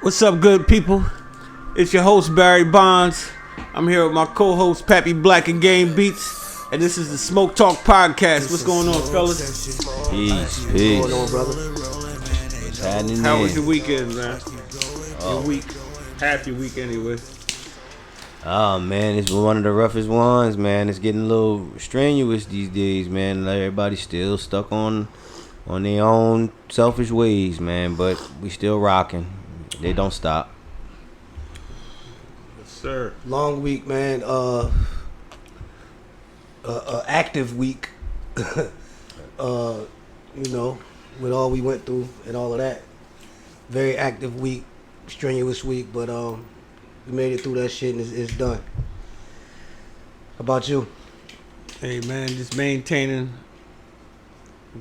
What's up, good people? It's your host, Barry Bondz. I'm here with my co-host, Pappy Black and Game Beats. And this is the Smoke Talk Podcast. What's going on, fellas? Peace. What's going on, brother? What's happening? How was your weekend, man? Your week. Half your week, anyway. Oh, man, it's one of the roughest ones, man. It's getting a little strenuous these days, man. Everybody's still stuck on their own selfish ways, man. But we still rocking. They don't stop. Yes, sir. Long week, man. Active week. With all we went through and all of that. Very active week, strenuous week, but we made it through that shit and it's done. How about you? Hey, man, just maintaining,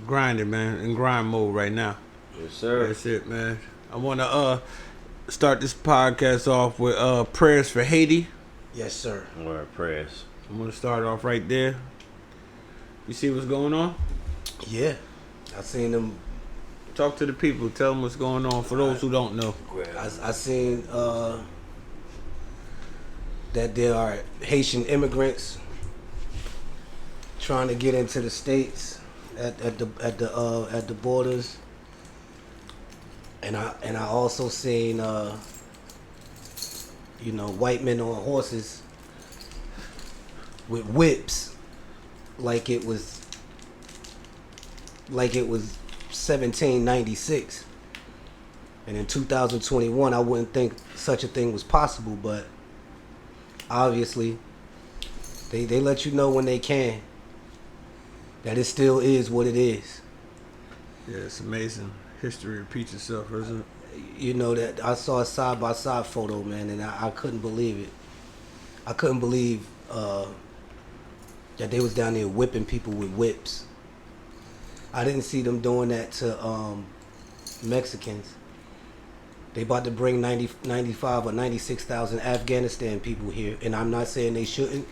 grinding, man, in grind mode right now. Yes, sir. That's it, man. I want to start this podcast off with prayers for Haiti. Yes, sir. Word prayers. I'm going to start off right there. You see what's going on? Yeah. I seen them. Talk to the people. Tell them what's going on for those who don't know. I seen that there are Haitian immigrants trying to get into the States at the borders. And I also seen white men on horses with whips like it was 1796. And in 2021 I wouldn't think such a thing was possible, but obviously they let you know when they can that it still is what it is. Yeah, it's amazing. History repeats itself, isn't it? You know that I saw a side-by-side photo, man, and I couldn't believe it. I couldn't believe that they was down there whipping people with whips. I didn't see them doing that to Mexicans. They about to bring 95 or 96,000 Afghanistan people here, and I'm not saying they shouldn't.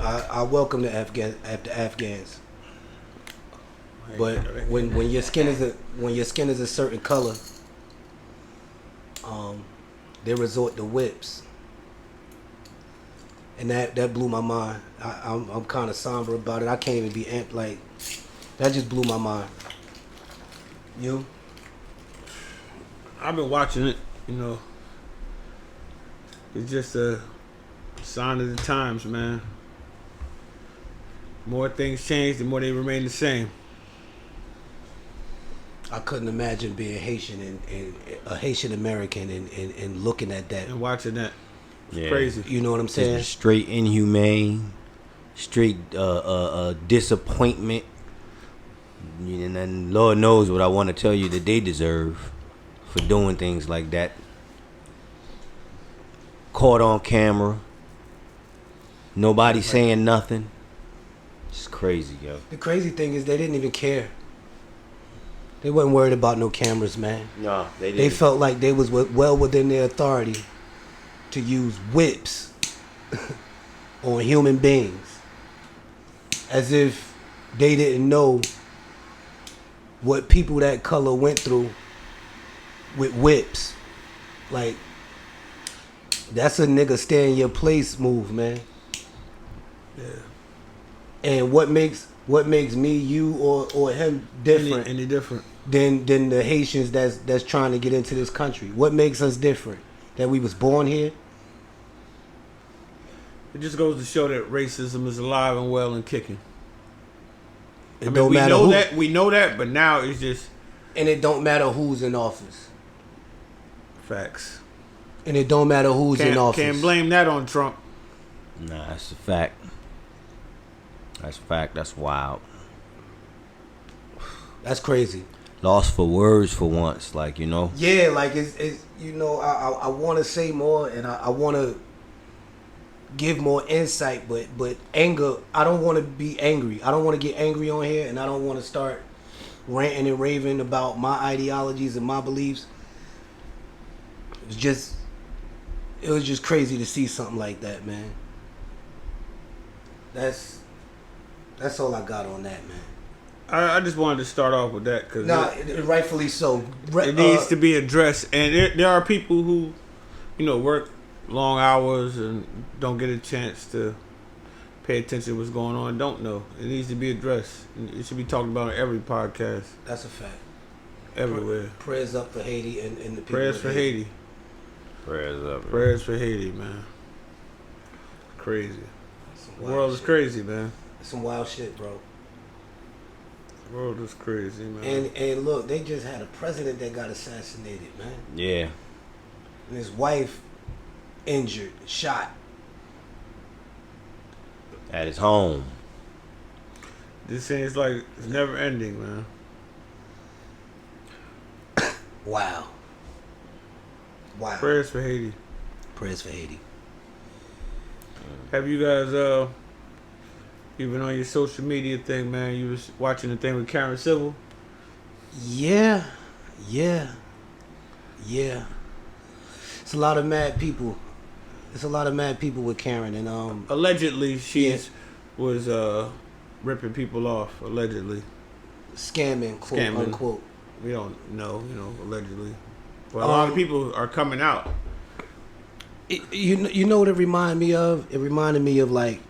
I welcome the Afghans. But when your skin is a certain color, they resort to whips, and that blew my mind. I'm kind of somber about it. I can't even be amped. Like, that just blew my mind. You? I've been watching it. It's just a sign of the times, man. More things change, the more they remain the same. I couldn't imagine being Haitian and a Haitian American and looking at that and watching that. It's Yeah. crazy. You know what I'm saying? Just straight inhumane, straight disappointment. And then Lord knows what I want to tell you that they deserve for doing things like that. Caught on camera. Nobody saying nothing. It's crazy, yo. The crazy thing is they didn't even care. They wasn't worried about no cameras, man. No, they didn't. They felt like they was well within their authority to use whips on human beings, as if they didn't know what people that color went through with whips. Like, that's a nigga stay in your place move, man. Yeah. And what makes me, you, or him different? Any different? Than the Haitians that's trying to get into this country. What makes us different? That we was born here? It just goes to show that racism is alive and well and kicking. We know that, but now it's just... And it don't matter who's in office. Facts. And it don't matter who's in office. Can't blame that on Trump. Nah, that's a fact. That's a fact. That's wild. That's crazy. Lost for words for once, like, Yeah, like it's I want to say more and I want to give more insight, but anger, I don't want to be angry. I don't want to get angry on here, and I don't want to start ranting and raving about my ideologies and my beliefs. It was just crazy to see something like that, man. That's all I got on that, man. I just wanted to start off with that because rightfully so. It needs to be addressed, and there are people who, work long hours and don't get a chance to pay attention to what's going on. Don't know. It needs to be addressed. It should be talked about on every podcast. That's a fact. Everywhere. Prayers up for Haiti and the people. Prayers for Haiti. Prayers up. Prayers for Haiti, man. Crazy. The world is crazy, man. Some wild shit, bro. The world is crazy, man. And look, they just had a president that got assassinated, man. Yeah. And his wife injured, shot. At his home. This seems like it's never ending, man. Wow. Prayers for Haiti. Prayers for Haiti. Have you guys you been on your social media thing, man? You was watching the thing with Karen Civil? Yeah. It's a lot of mad people. It's a lot of mad people with Karen, and allegedly she was ripping people off. Allegedly, scamming, quote unquote. We don't know, allegedly. But a lot of people are coming out. You know what it reminded me of? It reminded me of, like,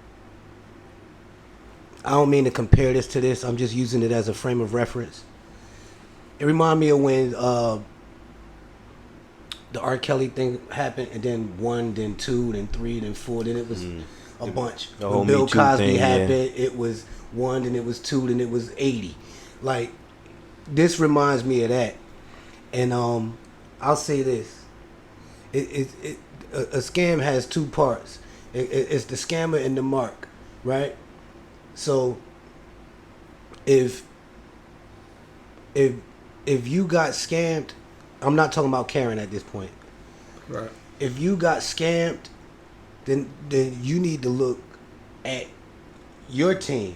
I don't mean to compare this to this. I'm just using it as a frame of reference. It reminded me of when the R. Kelly thing happened, and then 1, then 2, then 3, then 4, then it was a bunch. When Bill Cosby happened, it was 1, then it was 2, then it was 80. Like, this reminds me of that. And I'll say this: a scam has two parts. It's the scammer and the mark, right? So if you got scammed, I'm not talking about Karen at this point. Right. If you got scammed, then you need to look at your team.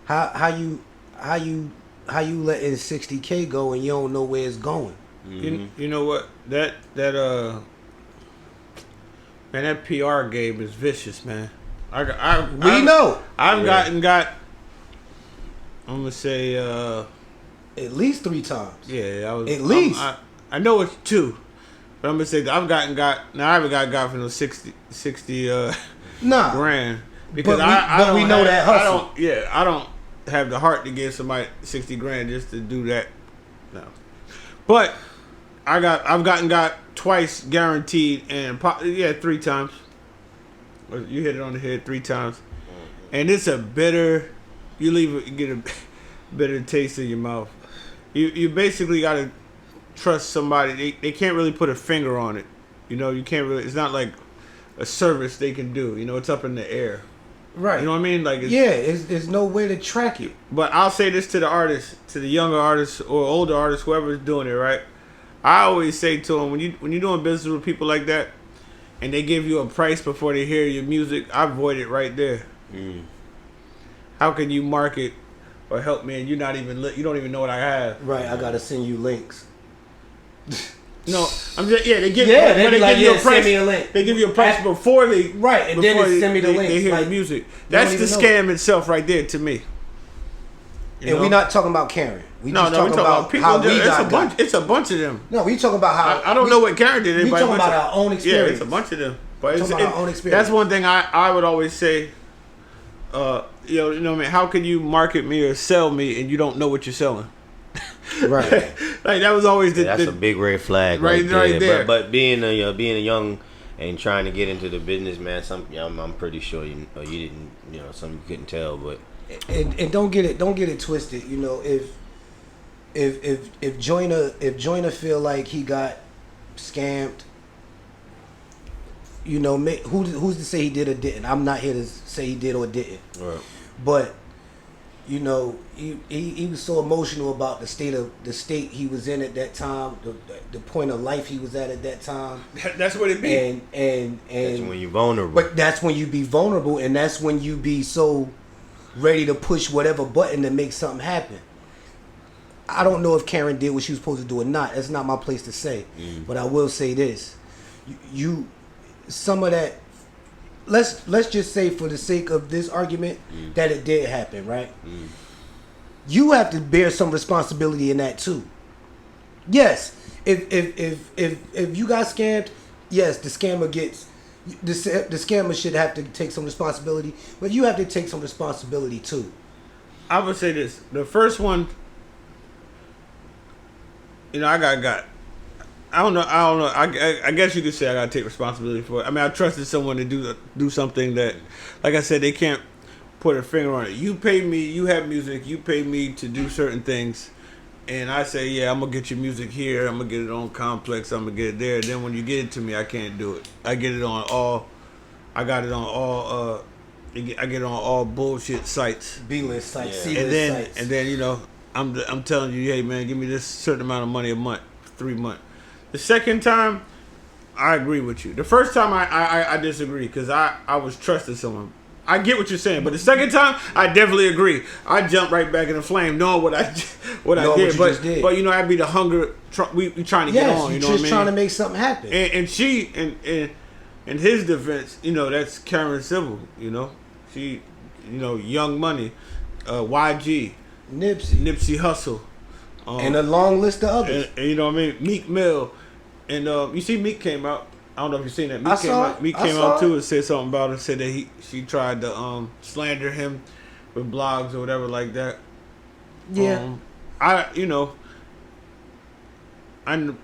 How you letting $60K go and you don't know where it's going? Mm-hmm. You know what? That PR game is vicious, man. I've gotten I'm gonna say at least 3 times. Yeah, I was at least. I know it's 2, but I'm gonna say that I haven't got from those 60 grand because we know that hustle. I don't have the heart to give somebody 60 grand just to do that. No, but I've got twice guaranteed, and 3 times. You hit it on the head 3 times, and it's a bitter. You get a bitter taste in your mouth. You basically got to trust somebody. They can't really put a finger on it. You can't really. It's not like a service they can do. It's up in the air. Right. You know what I mean? Like there's no way to track it. But I'll say this to the artists, to the younger artists or older artists, whoever's doing it, right? I always say to them, when you're doing business with people like that, and they give you a price before they hear your music, I avoid it right there. How can you market or help me and you don't even know what I have? Right, I gotta send you links. No, I'm just they give you a price. Send me a link. They give you a price before they and then they send me the link. They hear the music. That's the scam itself right there to me. And we're not talking about Karen. We talking about people. How it's a bunch of them. No, we talking about how I don't know what Karen did. We talking about our own experience. Yeah, it's a bunch of them. But our own experience. That's one thing I would always say. You know what I mean? How can you market me or sell me and you don't know what you're selling? Right. Like that was always that's a big red flag right there. But being a young and trying to get into the business, man, I'm pretty sure you didn't, something you couldn't tell, but and don't get it twisted. If Joyner feel like he got scammed, who's to say he did or didn't? I'm not here to say he did or didn't. Right. But he was so emotional about the state he was in at that time, the point of life he was at that time. That's what it be. And that's when you're vulnerable. But that's when you be vulnerable, and that's when you be so ready to push whatever button to make something happen. I don't know if Karen did what she was supposed to do or not. That's not my place to say. But I will say this: some of that. Let's just say, for the sake of this argument, that it did happen, right? you have to bear some responsibility in that too. Yes, if you got scammed, yes, the scammer should have to take some responsibility, but you have to take some responsibility too. I would say this: the first one, I got. I don't know. I guess you could say I gotta take responsibility for it. I mean, I trusted someone to do something that, like I said, they can't put a finger on it. You pay me. You have music. You pay me to do certain things, and I say, yeah, I'm gonna get your music here. I'm gonna get it on Complex. I'm gonna get it there. Then when you get it to me, I can't do it. I get it on all. I got it on all. I get it on all bullshit sites. B-list sites, Yeah. C-list sites. And then I'm telling you, hey man, give me this certain amount of money a month, 3 months. The second time, I agree with you. The first time, I disagree because I was trusting someone. I get what you're saying, but the second time, I definitely agree. I jumped right back in the flame, knowing what I did. But I'd be the hunger. We trying to get on. You know what I mean? Just trying to make something happen. And she, in his defense, that's Karen Civil. She, Young Money, YG, Nipsey Hussle. And a long list of others. And you know what I mean? Meek Mill. And you see Meek came out. I don't know if you've seen that. Meek came out too and said something about it. Said that she tried to slander him with blogs or whatever like that. Yeah. I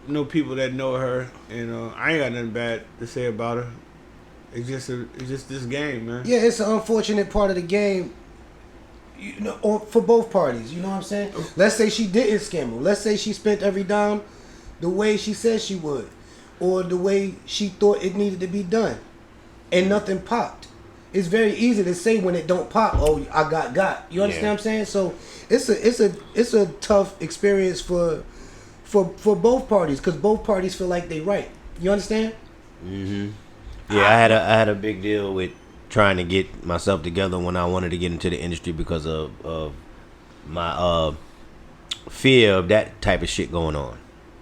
know people that know her, and I ain't got nothing bad to say about her. It's just this game, man. Yeah, it's an unfortunate part of the game. For both parties, you know what I'm saying? Let's say she didn't scam him. Let's say she spent every dime the way she said she would, or the way she thought it needed to be done, and nothing popped. It's very easy to say when it don't pop. Oh, I got. You understand what I'm saying? So it's a tough experience for both parties because both parties feel like they right. You understand? Mm-hmm. Yeah, I had a big deal with trying to get myself together when I wanted to get into the industry because of my fear of that type of shit going on.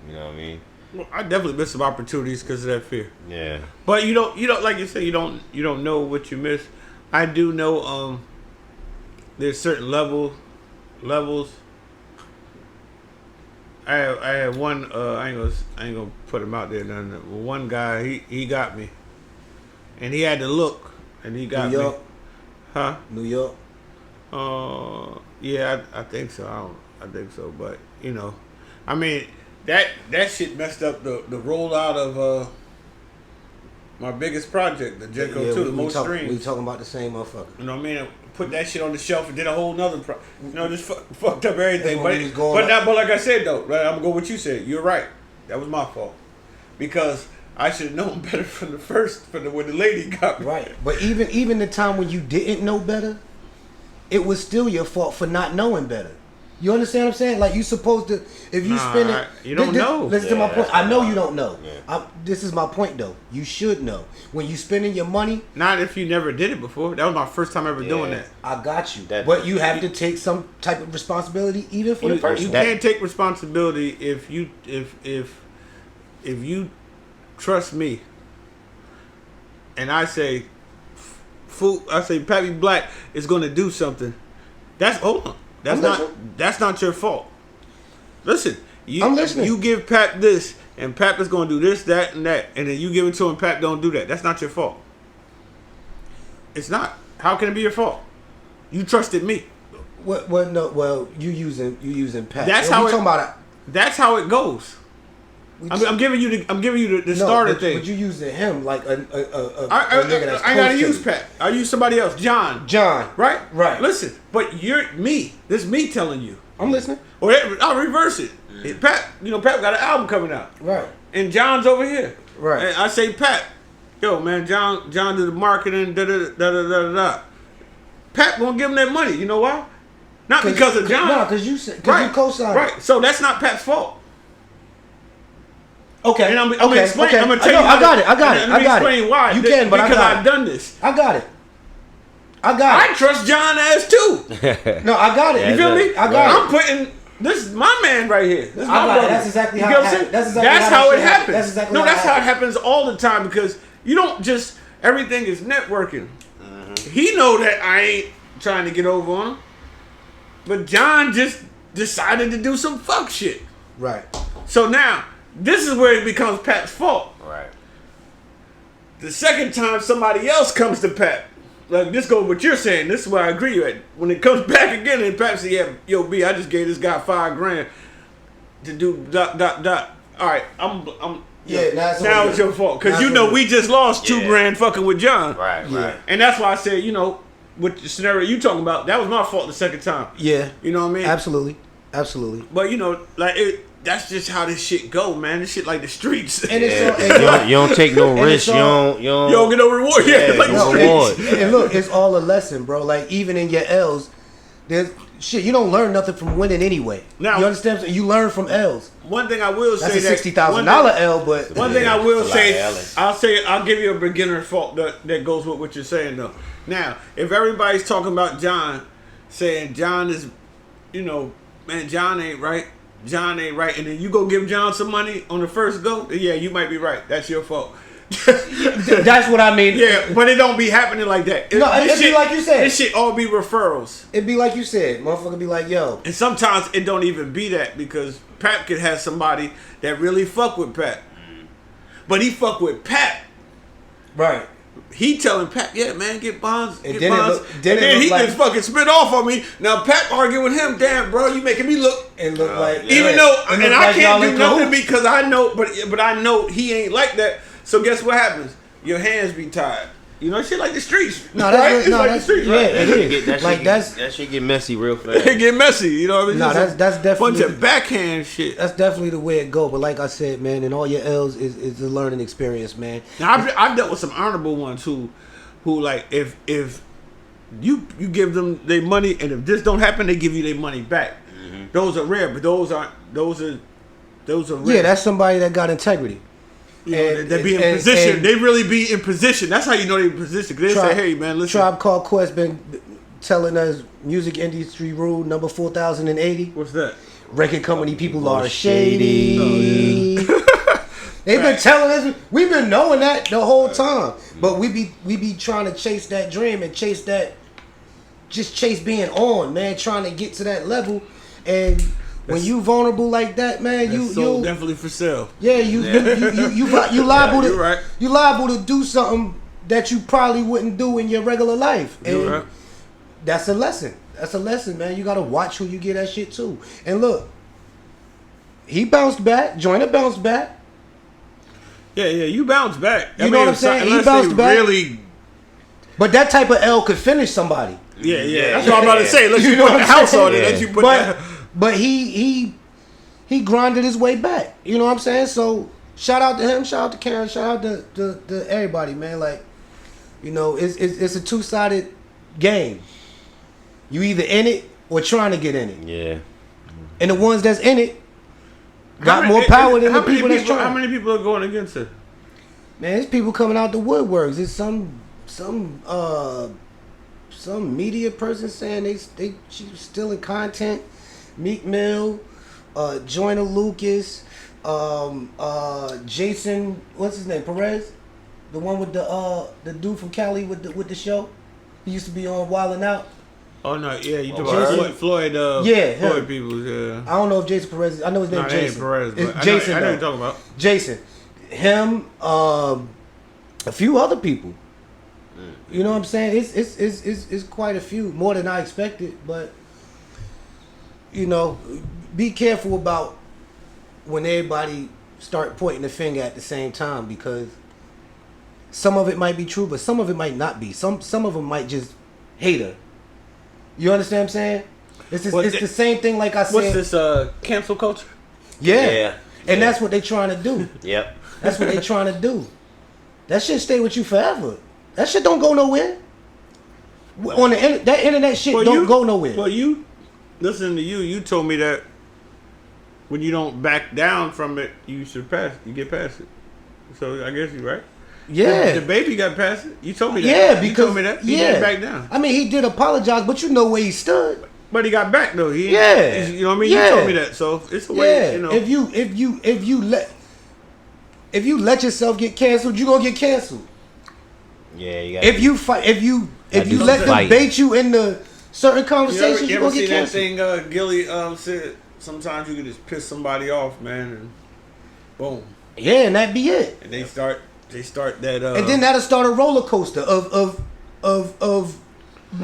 You know what I mean? Well, I definitely missed some opportunities because of that fear. Yeah. But you don't like you say you don't know what you miss. I do know there's certain levels. I had one I ain't gonna put him out there. One guy he got me, and he had to look. And he got New York? me. Huh? New York? Yeah, I think so. I think so. But, I mean, that shit messed up the rollout of my biggest project, the Jenko 2, the most streams. We talking about the same motherfucker. You know what I mean? Put that shit on the shelf and did a whole nother just fucked up everything. But like I said, though, right, I'm going to go with what you said. You're right. That was my fault. Because I should have known better from when the lady got me. Right. But even the time when you didn't know better, it was still your fault for not knowing better. You understand what I'm saying? Like, you supposed to, if you spend it... You don't know. Listen to my point. I know you don't know. Yeah. This is my point, though. You should know. When you spending your money... Not if you never did it before. That was my first time ever doing that. I got you. But you have to take some type of responsibility even for the person. You can't take responsibility if you trust me, and I say, Pappy Black is going to do something. That's not your fault. Listen, you give Papp this, and Papp is going to do this, that, and that, and then you give it to him. Papp don't do that. That's not your fault. It's not. How can it be your fault? You trusted me. Well, you using Papp. That's That's how it goes. I'm giving you the starter thing. But you using him like a nigga that's I gotta use Papp. I use somebody else. John. Right. Listen, but you're me. This is me telling you. I'm listening. Or I'll reverse it. Papp got an album coming out. Right. And John's over here. Right. And I say, Papp, yo man, John did the marketing. Da. Papp gonna give him that money. You know why? Not because of John. No, because you co-signed. Right. So that's not Papp's fault. Okay. And I'm gonna explain. Okay. I'm gonna tell you. I got it. Let me explain why. You can, but because I've done this. I got it. I trust John ass too. No, I got it. You feel me? I got it. I'm putting this is my man right here. This is my brother. That's exactly how it happens. That's how it happens. That's exactly that's how it happens all the time because you don't just everything is networking. Mm-hmm. He know that I ain't trying to get over on him. But John just decided to do some fuck shit. Right. So now, this is where it becomes Papp's fault. Right. The second time somebody else comes to Papp, like this goes what you're saying. This is where I agree with. When it comes back again, and Papp says, "Yeah, yo, B, I just gave this guy $5,000 to do ... All right, I'm now it's your fault because we just lost $2,000 fucking with John. Right. And that's why I said, with the scenario you talking about, that was my fault the second time. Yeah. You know what I mean? Absolutely. But that's just how this shit go, man. This shit like the streets. And you don't take no risk. You don't get no reward. Yeah, like no the reward. streets. And look, it's all a lesson, bro. Like even in your L's, there's shit. You don't learn nothing from winning anyway. Now, you understand? You learn from L's. One thing I will say that's a $60,000 L, but one thing I will say, I'll give you a beginner fault that goes with what you're saying though. Now, if everybody's talking about John, saying John is, man, John ain't right, and then you go give John some money on the first go, yeah, you might be right. That's your fault. That's what I mean. Yeah, but it don't be happening like that. It'd be like you said. This shit all be referrals. It'd be like you said. Motherfucker be like, yo. And sometimes it don't even be that because Papp could have somebody that really fuck with Papp. But he fuck with Papp. Right. He telling Papp, yeah, man, get Bondz. And get Bondz. Then he just fucking spit off on me. Now Papp arguing with him, damn, bro, you making me look. And look like. Even though, and I can't do nothing because I know, but I know he ain't like that. So guess what happens? Your hands be tied. Shit like the streets. No, right? the streets. Yeah, right? it is. That shit get messy real fast. It get messy. You know what I mean? No, that's definitely bunch of backhand shit. That's definitely the way it go. But like I said, man, and all your L's is a learning experience, man. Now I've dealt with some honorable ones who like if you give them their money and if this don't happen, they give you their money back. Mm-hmm. Those are rare, but those are rare. Yeah, that's somebody that got integrity. They be in position. They really be in position. That's how you know they in position. Cause they say, "Hey, man, listen." Tribe Called Quest been telling us music industry rule number 4080. What's that? Record company people are shady. Oh, yeah. They've been telling us. We've been knowing that the whole time, but we be trying to chase that dream and chase being on, man. Trying to get to that level and. When you vulnerable like that, man, you definitely for sale. Yeah, you liable to right. You liable to do something that you probably wouldn't do in your regular life. And right. That's a lesson. That's a lesson, man. You gotta watch who you get that shit to. And look, he bounced back. Joyner bounced back. Yeah, you bounced back. You know what I'm saying? He bounced back. Really. But that type of L could finish somebody. Yeah. That's what I'm about to say. Let you put the house on it. Let you put that. But he grinded his way back. You know what I'm saying? So shout out to him, shout out to Karen, shout out to everybody, man. Like, it's a two-sided game. You either in it or trying to get in it. Yeah. And the ones that's in it got more power than the people that's trying. How many people are going against it? Man, there's people coming out the woodworks. It's some media person saying she's stealing content. Meek Mill, Joyner Lucas, Jason, what's his name? Perez, the one with the dude from Cali with the show. He used to be on Wild 'N Out. Oh no, yeah, you talking about Floyd? Floyd people. Yeah. I don't know if Jason Perez. I know his name Jason. Perez, but it's Jason. I know you're talking about Jason. Him, a few other people. You know what I'm saying? It's quite a few, more than I expected, but. Be careful about when everybody start pointing the finger at the same time because some of it might be true, but some of it might not be. Some of them might just hate her. You understand what I'm saying? It's the same thing like I said. What's this cancel culture? Yeah. And that's what they trying to do. Yep. That's what they trying to do. That shit stay with you forever. That shit don't go nowhere. On that internet shit don't go nowhere. Well, listening to you told me that when you don't back down from it, you get past it. So I guess you're right. Yeah. The baby got past it. You told me that. Yeah, because you told me that. He didn't back down. I mean, he did apologize, but you know where he stood. But he got back though. You know what I mean? Yeah. You told me that. So it's a way. If you let yourself get canceled, you gonna get canceled. Yeah, you got. If you let them bait you in the certain conversations You you're ever gonna see get that canceled. thing Gilly said? Sometimes you can just piss somebody off, man, and boom. Yeah, and that be it. And they start that. And then that'll start a roller coaster of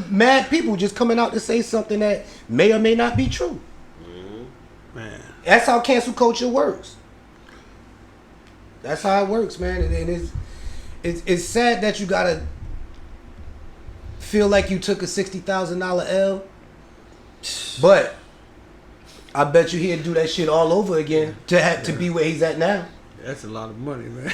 mad people just coming out to say something that may or may not be true. Man, That's how cancel culture works. That's how it works, man. And it's sad that you gotta feel like you took a $60,000 L, but I bet you he'd do that shit all over again to be where he's at now. that's a lot of money, man.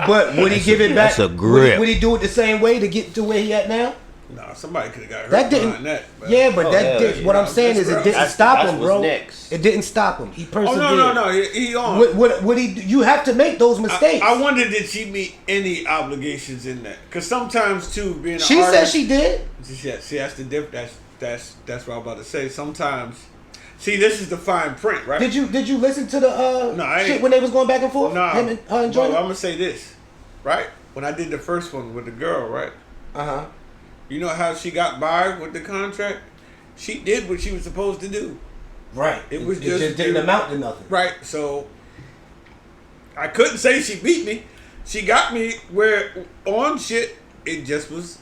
But would he give it back? That's a grip. Would he do it the same way to get to where he at now? Nah, somebody could have got hurt That didn't. behind that. Man. Yeah, but Oh, that hell did. yeah. What I'm saying is, it didn't stop him, bro. what's next. It didn't stop him. He Oh persevered. no, he on. What he? You have to make those mistakes. I wonder did she meet any obligations in that? Because sometimes too, being an She said artist, she did. See, that's the difference. That's what I'm about to say. Sometimes, see, this is the fine print, right? Did you listen to the No, I shit ain't. when they was going back and forth? Nah, Him and her and bro, Jordan. I'm gonna say this, right? When I did the first one with the girl, right? Uh-huh. You know how she got by with the contract? She did what she was supposed to do. Right. It was It just didn't amount to nothing. Right, so I couldn't say she beat me. She got me where on shit, it just was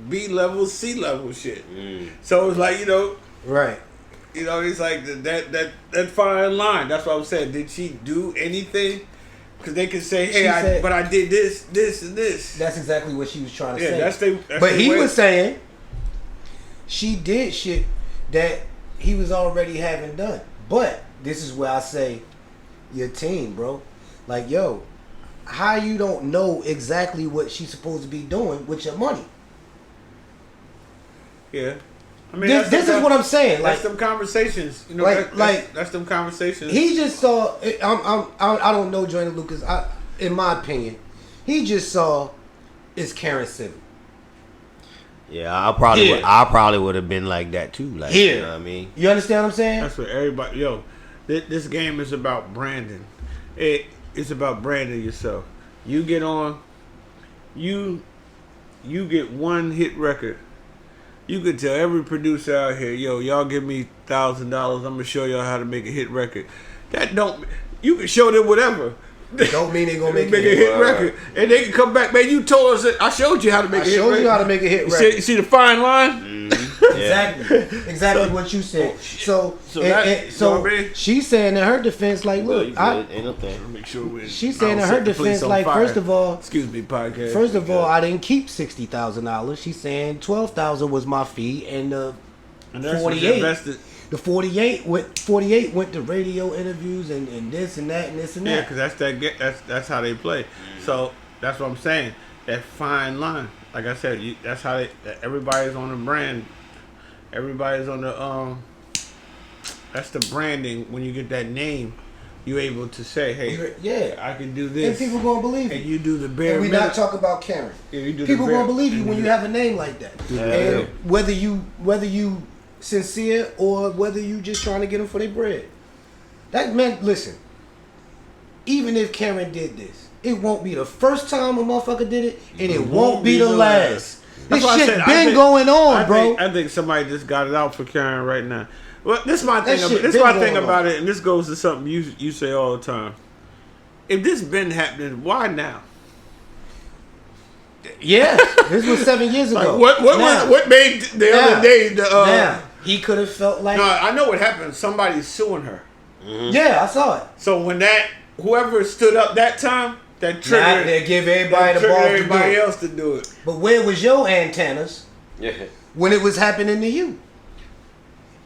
B level, C level shit. So it was like, Right. it's like that fine line. That's what I was saying. Did she do anything? Because they could say, hey, but I did this, and this. That's exactly what she was trying to say. That's but he way. was saying she did shit that he was already having done. But this is where I say your team, bro. Like, yo, how you don't know exactly what she's supposed to be doing with your money? Yeah. I mean, This is what I'm saying. That's Like, them conversations. That's them conversations. he just saw. I don't know Joyner Lucas. In my opinion, he just saw it's Karen Civil. Yeah, I probably would have been like that too. Like, Here. you know what I mean? You understand what I'm saying? That's what everybody. This game is about branding. It's about branding yourself. You get on. You get one hit record. You could tell every producer out here, y'all give me $1,000. I'm gonna show y'all how to make a hit record. You can show them whatever. Don't mean they gonna make a hit record, and they can come back. Man, you told us that I showed you how to make a hit record. I showed you how to make a hit record. You see the fine line? Exactly what you said. So she's saying in her defense, like, look, ain't no thing. Make sure she's saying in her defense, like, first of all, excuse me, podcast. First of all, I didn't keep $60,000. She's saying $12,000 was my fee, and the 48. The 48 went to radio interviews and this and that and this and that. Yeah, because that's how they play. So that's what I'm saying. That fine line. Like I said, that's how everybody's on the brand. Everybody's on the That's the branding. When you get that name, you're able to say, "Hey, yeah, I can do this," and people gonna believe you. And you do the bare. And we not talk about Karen. Yeah, you do people the bare, gonna believe you when you have a name like that. And whether you sincere or whether you just trying to get them for their bread. That meant, listen, even if Karen did this, it won't be the first time a motherfucker did it, and it won't be the last. This shit been going on, bro. I think somebody just got it out for Karen right now. Well, this is my thing. This is my thing about it, and this goes to something you say all the time. If this been happening, why now? Yeah, this was 7 years ago. Like, what made the other day the he could have felt like. No, I know what happened. Somebody's suing her. Mm-hmm. Yeah, I saw it. So when whoever stood up that time, that triggered. They give everybody the ball everybody else to do it. But where was your antennas? Yeah. When it was happening to you?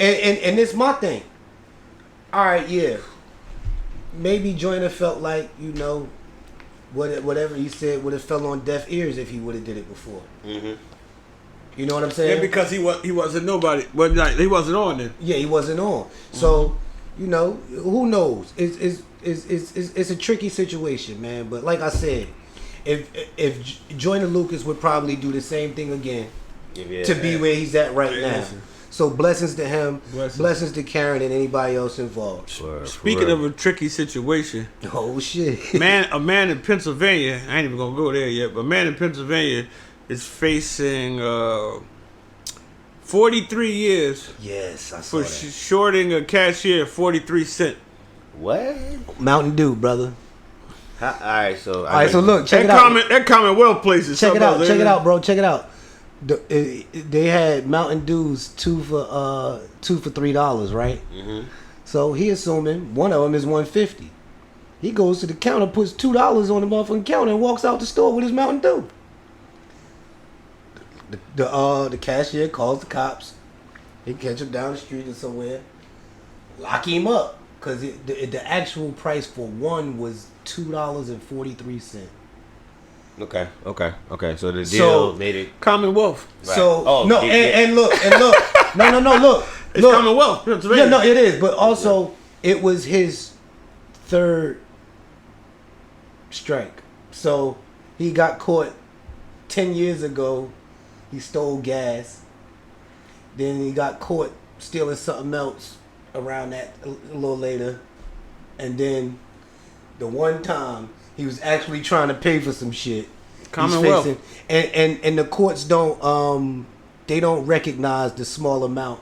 And it's my thing. All right, yeah. Maybe Joyner felt like, whatever he said would have fell on deaf ears if he would have did it before. Mm-hmm. You know what I'm saying? Yeah, because he wasn't nobody. Well, he wasn't on then. Yeah, he wasn't on. Mm-hmm. So, who knows? It's a tricky situation, man. But like I said, if Joyner Lucas would probably do the same thing again to be where he's at right now. Listen. So blessings to him, blessings to Karen and anybody else involved. Speaking of a tricky situation, oh shit, a man in Pennsylvania. I ain't even gonna go there yet, but a man in Pennsylvania is facing $4 43 years Yes, I saw for that. shorting a cashier 43 cents. What? Mountain Dew, brother. All right, so. All right, so look, check That it out. That Commonwealth place is Check it something out. else, Check ain't it out, bro. Check it out. They had Mountain Dews two for $3, right? Mm-hmm. So he assuming one of them is $1.50. He goes to the counter, puts $2 on the motherfucking counter, and walks out the store with his Mountain Dew. The cashier calls the cops. They catch him down the street or somewhere, lock him up because the actual price for one was $2.43. Okay. So the deal made it. Commonwealth. Right. So no, yeah. and look, no, look. It's Look. Commonwealth, Pennsylvania. Yeah, no, it is. But also, it was his third strike. So he got caught 10 years ago. He stole gas. Then he got caught stealing something else around that a little later. And then the one time he was actually trying to pay for some shit. Commonwealth. He's facing, and the courts don't they don't recognize the small amount.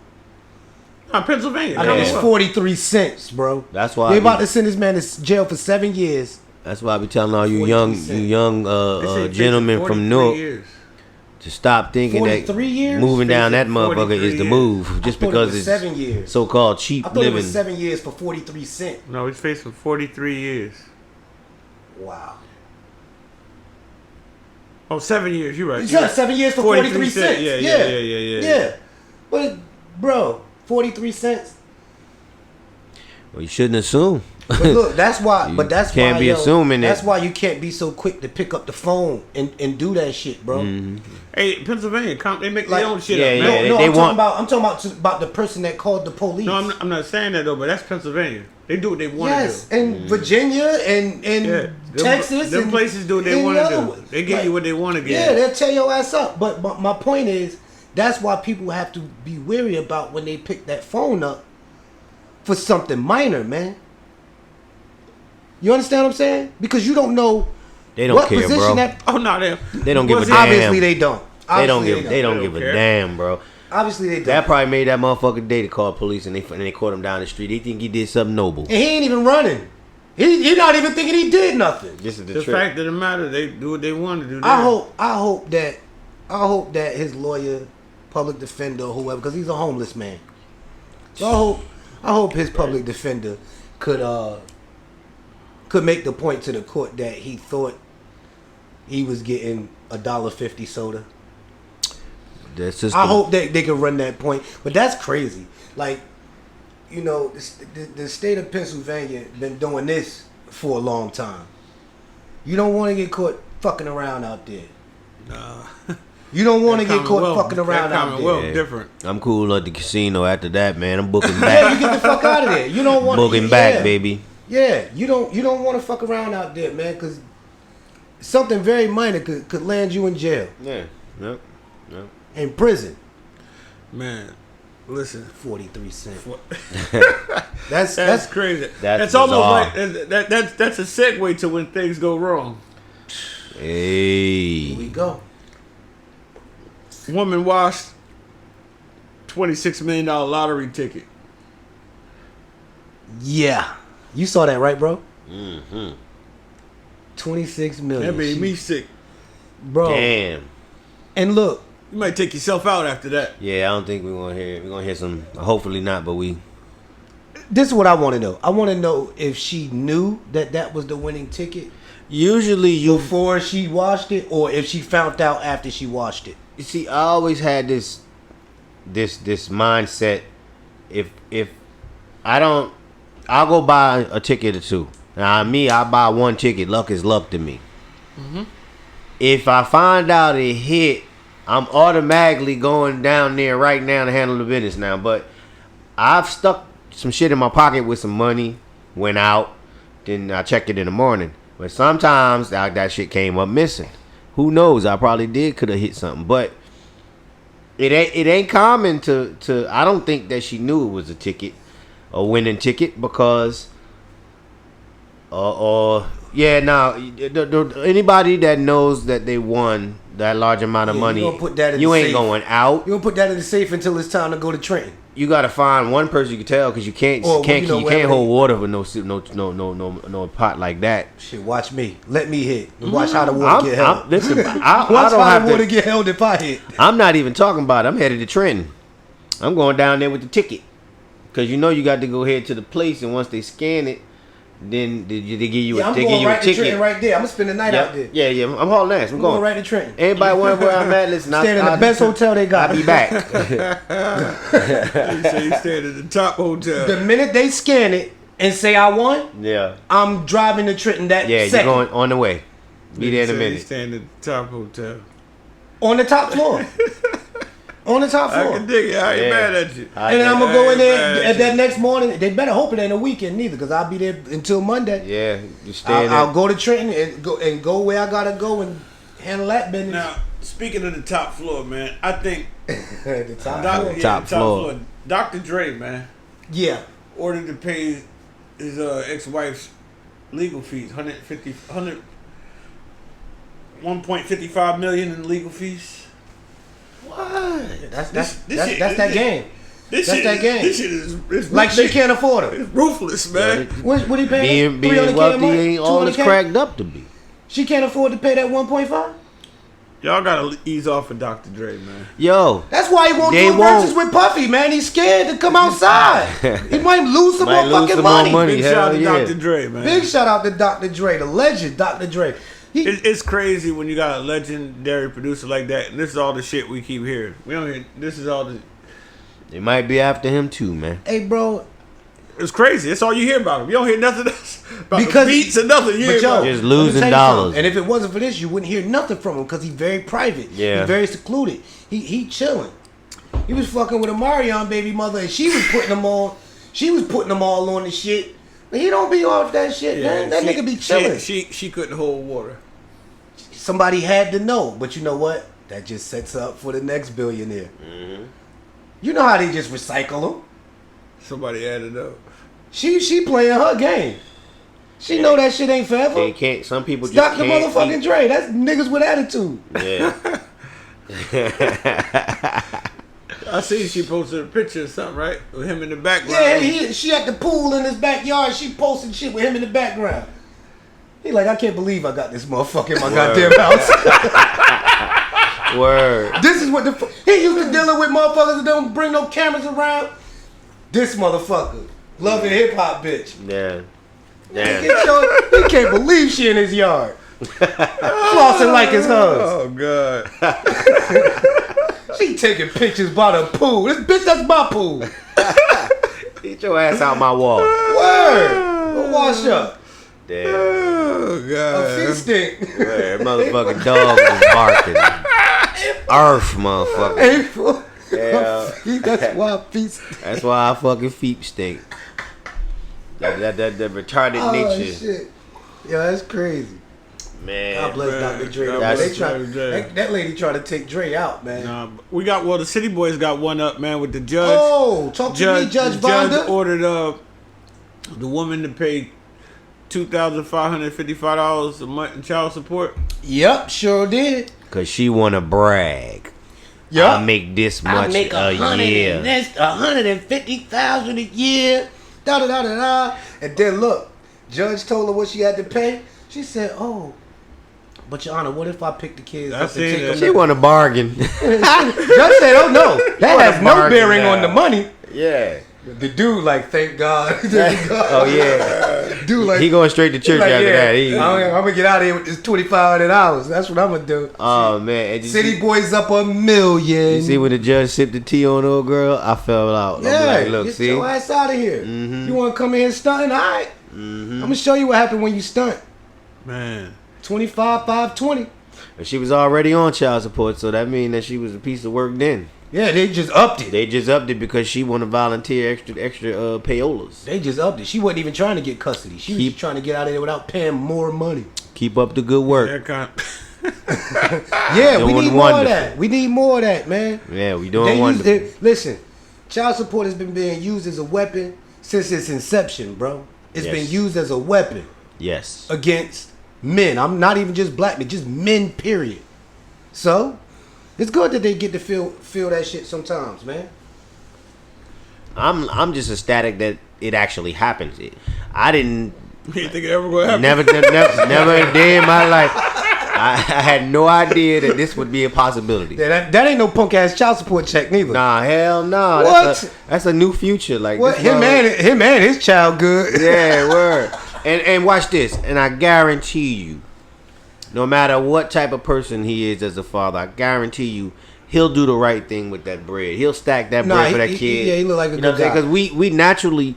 Pennsylvania. I think it's Commonwealth. 43 cents, bro. That's why they about to send this man to jail for 7 years. That's why I be telling all you 43 young They say gentlemen 43 from Newark years. to stop thinking that 43 years? moving down that Facing motherfucker 43 is the years. move, just I thought because it was it's 7 years. so-called cheap I thought it living. was 7 years for 43 cents. No, he's facing 43 years. Wow. Oh, 7 years. You're right. Yeah, 7 years for 43 cents. Yeah. But, bro, 43 cents. Well, you shouldn't assume. But look, that's why. You But that's can't why. be assuming that- That's why you can't be so quick to pick up the phone and do that shit, bro. Mm-hmm. Hey, Pennsylvania, they make Like- their own shit Yeah, up, yeah, man. No, they I'm want- talking about the person that called the police. No, I'm not saying that though, but that's Pennsylvania. They do what they want to Yes, do. and Virginia and Yeah, Texas. Them and places do what they any want to other do. one. They give Like, you what they want to give. Yeah, they'll tear your ass up. But my point is, that's why people have to be wary about when they pick that phone up for something minor, man. You understand what I'm saying? Because you don't know They don't what care, position bro. that. Oh no, They don't give a Was it- damn. Obviously, they don't. They don't Obviously, give. They don't They give don't a care. damn, bro. Obviously, they don't. That probably made that motherfucker day to call police, and they caught him down the street. They think he did something noble. And he ain't even running. He not even thinking he did nothing. This is the The trick. fact of the matter, they do what they want to do. I hope that his lawyer, public defender, or whoever, because he's a homeless man. So I hope his public defender could make the point to the court that he thought he was getting $1.50 soda. That's just I hope that they can run that point, but that's crazy. Like, you know, the state of Pennsylvania been doing this for a long time. You don't want to get caught fucking around out there. Nah. You don't want to That get caught Commonwealth- fucking around that out Commonwealth there. Yeah. different. I'm cool at the casino after that, man. I'm booking Yeah, back. you get the fuck out of there. You don't want Booking back, baby. Yeah, you don't want to fuck around out there, man, because something very minor could land you in jail, Yeah. Yep. in prison. Man, listen. 43 cents. That's That's crazy. That's That's almost bizarre. like that's a segue to when things go wrong. Here we Hey. go. Woman washed $26 million lottery ticket. Yeah, you saw that, right, bro? Mm-hmm. 26 million. That made me sick. Bro. Damn. And look, You might take yourself out after that. Yeah, I don't think we're gonna hear some. Hopefully not, but we. this is what I want to know. I want to know if she knew that was the winning ticket Usually you before she watched it, or if she found out after she watched it. You see, I always had this mindset. If I don't, I'll go buy a ticket or two. Now I buy one ticket. Luck is luck to me. Mm-hmm. If I find out it hit, I'm automatically going down there right now to handle the business now. But I've stuck some shit in my pocket with some money, went out, then I checked it in the morning. But sometimes that shit came up missing. Who knows? I probably could have hit something, but it ain't common to. I don't think that she knew it was a ticket, a winning ticket, because or Yeah, now anybody that knows that they won that large amount of money, you gonna put that in you the ain't safe. going out. You gonna put that in the safe until it's time to go to Trenton. You gotta find one person you can tell because you can't Or, you know, you wherever can't hold they- water with no pot like that. Shit, watch me. Let me hit. And watch how the water get held. Listen, I Watch don't how have the water to. get held if I hit. I'm not even talking about it. I'm headed to Trenton. I'm going down there with the ticket because you know you got to go head to the place, and once they scan it, then they give you Yeah, a I'm they give going you right a to ticket. Trenton right there. I'm gonna spend the night out there. Yeah. I'm hauling ass. I'm I'm going. going right to Trenton. Anybody wonder where I'm at? Listen, Staying in the best hotel they got. I'll be back. You say you stayed at the top hotel. The minute they scan it and say I won, Yeah. I'm driving to Trenton that Yeah, second. you're going on the way. Be there in a You minute. staying at the top hotel. On the top floor. On the top I floor. can dig it. I ain't Yeah. mad at you. And then I'm gonna go in I ain't there mad at at that you. next morning. They better hope it ain't a weekend neither, because I'll be there until Monday. Yeah, you stay I'll there. go to Trenton and go where I gotta go and handle that business. Now, speaking of the top floor, man, I think the top Doc- floor. yeah, Top the floor. Dr. Dre, man, Yeah. ordered to pay his ex-wife's legal fees, 1.55 million in legal fees. What? That's This that's shit- that this- game. This That's shit, that game. This shit is Like she can't afford it. It's ruthless, man. What he paying? Being 300K a wealthy month? ain't all it's 200K? cracked up to be. She can't afford to pay that 1.5. Y'all gotta ease off of Dr. Dre, man. Yo, That's why he won't They do won't. verses with Puffy, man. He's scared to come outside. He might lose some Might more lose fucking some more money. money. Big Hell shout out to yeah. Dr. Dre, man. Big shout out to Dr. Dre, the legend, Dr. Dre. He, It's crazy when you got a legendary producer like that, and this is all the shit we keep hearing. We don't hear. This is all the. they might be after him too, man. hey, bro. It's crazy. That's all you hear about him. You don't hear nothing else about Because- the beats and nothing. You hear But yo, about Just let me losing tell you dollars. something. And if it wasn't for this, you wouldn't hear nothing from him because he's very private. Yeah. He's very secluded. He chilling. He was fucking with a Marion baby mother, and she was putting them on. She was putting them all on the shit. But he don't be off that shit, man. That nigga be chilling. She couldn't hold water. Somebody had to know, but you know what? That just sets up for the next billionaire. Mm-hmm. You know how they just recycle them. Somebody added up. She playing her game. She know that shit ain't forever. They can't. Some people It's just Dr. can't. Motherfucking eat. Dre. That's niggas with attitude. Yeah. I see she posted a picture or something, right? With him in the background. Yeah, she at the pool in his backyard. She posting shit with him in the background. He like, I can't believe I got this motherfucker in my goddamn house. Word. This is what he used to dealing with motherfuckers that don't bring no cameras around. This motherfucker, loving hip hop bitch. Yeah. Yeah. He can't believe she in his yard, flossing like it's hers. Oh god. She taking pictures by the pool. This bitch, that's my pool. Get your ass out my wall. Word. Go wash up. Damn. Oh A god. feet stink. Word. Motherfucking dog was barking. Earth, motherfucker. April. Yeah. That's why feet stink. That's why I fucking feet stink. That retarded Oh nature. shit. Yo, that's crazy. Man. God bless Man, Dr. Dre. God They bless try, Dr. Dre. that lady tried to take Dre out, man. The City Boys got one up, man, with the judge. Oh, talk to me, Judge the judge Vonda. ordered the woman to pay $2,555 a month in child support. Yep, sure did. Cause she wanna brag. Yep. I make this much a year. That's $150,000 a year. Da da da da da. And then look, Judge told her what she had to pay. She said, "Oh, but Your Honor, what if I pick the kids I up and seen take that. them?" She wanna bargain. Judge said, "Oh no, that What a has no bargain bearing on now. the money." Yeah. The dude like, thank God. Thank God. Oh yeah. Dude like, He going straight to church like, after yeah, that. He, I'm gonna get out of here with this $2,500. That's what I'm gonna do. oh man. And you City see, Boys up $1 million. you see when the judge sipped the tea on the old girl, I fell out. Yeah, I'm like, look, get see? your ass out of here. Mhm. You want to come in here stunting? All right. I'm gonna show you what happened when you stunt. Man. 25, 520. And she was already on child support, so that means that she was a piece of work then. Yeah, they just upped it. They just upped it because she want to volunteer extra payolas. They just upped it. She wasn't even trying to get custody. She was just trying to get out of there without paying more money. Keep up the good work. That kind Yeah, we Doing need more of wonderful. that. We need more of that, man. Yeah, we They doing use wonderful. it, listen, child support has been being used as a weapon since its inception, bro. It's Yes. been used as a weapon. Yes. against men. I'm not even just black men, just men, period. So, it's good that they get to feel that shit sometimes, man. I'm just ecstatic that it actually happens. I didn't. You think it ever gonna happen? Never a day in my life. I had no idea that this would be a possibility. That ain't no punk ass child support check neither. Nah, hell no. What? That's a new future. Like What? Him and his child good. Yeah, word. And watch this. And I guarantee you, no matter what type of person he is as a father, I guarantee you, he'll do the right thing with that bread. He'll stack that bread for that kid. Yeah, he look like a good guy. Because we naturally,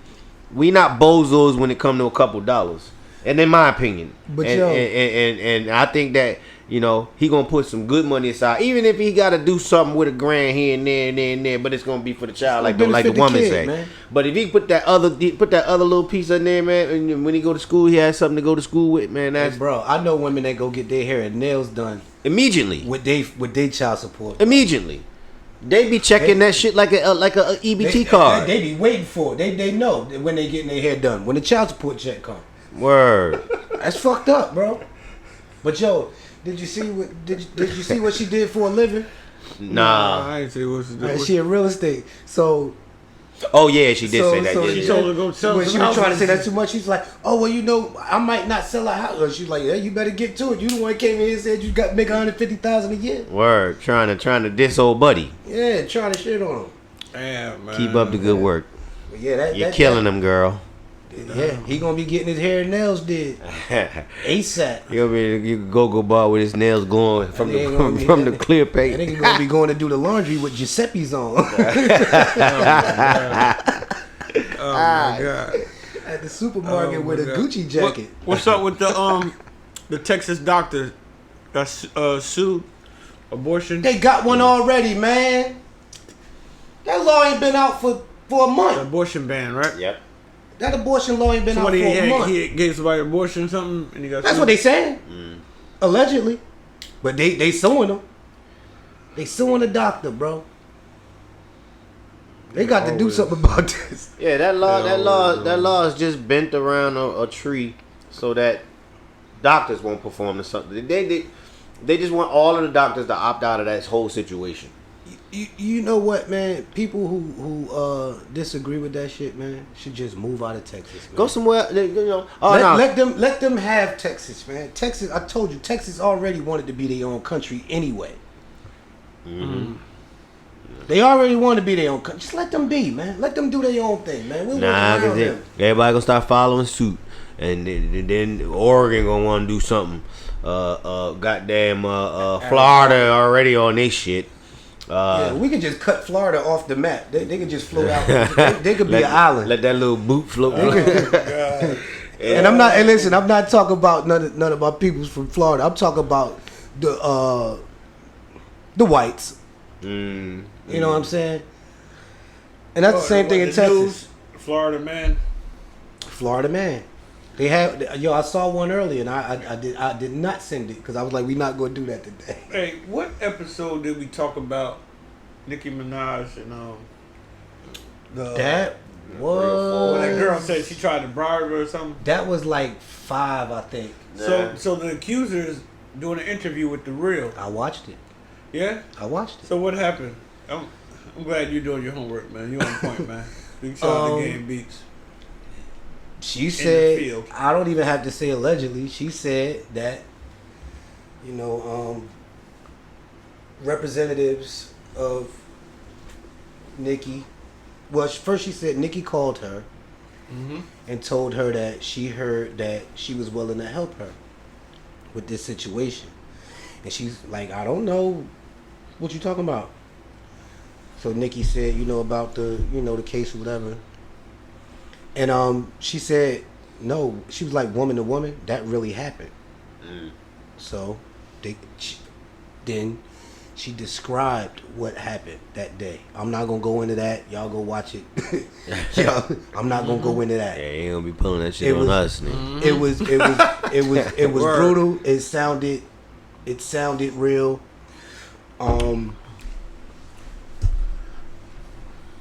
we not bozos when it come to a couple dollars. And in my opinion, But and I think that he gonna put some good money aside, even if he got to do something with $1,000 here and there, but it's gonna be for the child, like the woman kid, say. Man. But if he put that other little piece in there, man, and when he go to school, he has something to go to school with, man. That's Hey, bro, I know women that go get their hair and nails done immediately with they child support. Immediately, they be checking that shit like a EBT card. They be waiting for it. They know that when they getting their hair done, when the child support check come. Word. That's fucked up, bro. But yo, did you see what she did for a living? Nah. I ain't see what she did. She in real estate. So oh yeah, she did say that. So yeah, she yeah. told her to go sell when some she was trying to houses. say that too much, she's like, "Oh well, I might not sell a house." She's like, "Yeah, you better get to it. You the one came in here and said you got make $150,000 a year." Word. Trying to diss old buddy. Yeah, trying to shit on him. Damn, man. Keep up the good work. But yeah, You're killing him, girl. Yeah, he gonna be getting his hair and nails did ASAP. He'll be a go bar with his nails glowing from That nigga gonna be- the clear paint. That nigga gonna be going to do the laundry with Giuseppe's on Oh my god. at the supermarket with a God. Gucci jacket. What's up with the Texas doctor got sued abortion? They got one already, man. That law ain't been out for a The month. abortion ban, right? Yep. That abortion law ain't been Somebody out for a month. he gave somebody abortion or something, and he got That's sued. what they saying. Allegedly. But they suing him. They suing the doctor, bro. They got to do something about this. Yeah, that law is just bent around a tree so that doctors won't perform the something. They just want all of the doctors to opt out of that whole situation. You know what, man? People who disagree with that shit, man, should just move out of Texas. Man. Go somewhere, Let them have Texas, man. Texas, I told you, Texas already wanted to be their own country anyway. Mm-hmm. They already want to be their own country. Just let them be, man. Let them do their own thing, man. We'll Nah, cause everybody gonna start following suit, and then Oregon gonna want to do something. Goddamn, Florida already on this shit. Yeah, we could just cut Florida off the map. They could just float out. They could be an island. Let that little boot float. And I'm not. And listen, I'm not talking about none of my peoples from Florida. I'm talking about the whites. You know what I'm saying? And that's the same thing in Texas. News, Florida man. Florida man. They have I saw one earlier and I did not send it because I was like, we're not gonna do that today. Hey, what episode did we talk about Nicki Minaj and That was when that girl said she tried to bribe her or something? That was like 5, I think. So the accuser is doing an interview with The Real. I watched it. Yeah? I watched it. So what happened? I'm glad you're doing your homework, man. You on point, man. Big shout out to Game Beats. She the said, field. I don't even have to say allegedly. She said that, representatives of Nicki. Well, first she said Nicki called her and told her that she heard that she was willing to help her with this situation. And she's like, I don't know what you talking about. So Nicki said, about the, the case or whatever. And she said, no, she was like woman to woman. That really happened. So then she described what happened that day. I'm not gonna go into that. Y'all go watch it. I'm not gonna go into that. Yeah, you ain't gonna be pulling that shit on us, nigga. It was brutal. It sounded real.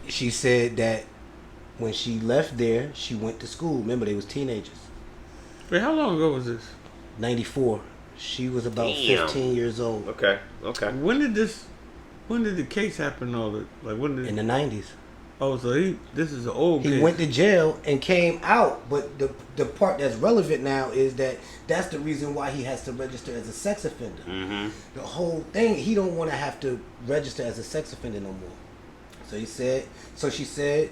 She said that when she left there, she went to school. Remember, they was teenagers. Wait, how long ago was this? 94. She was about 15 years old. Okay. When did the case happen? In the 90s. Oh, so this is an old case. He went to jail and came out, but the part that's relevant now is that's the reason why he has to register as a sex offender. Mm-hmm. The whole thing, he don't want to have to register as a sex offender no more. So she said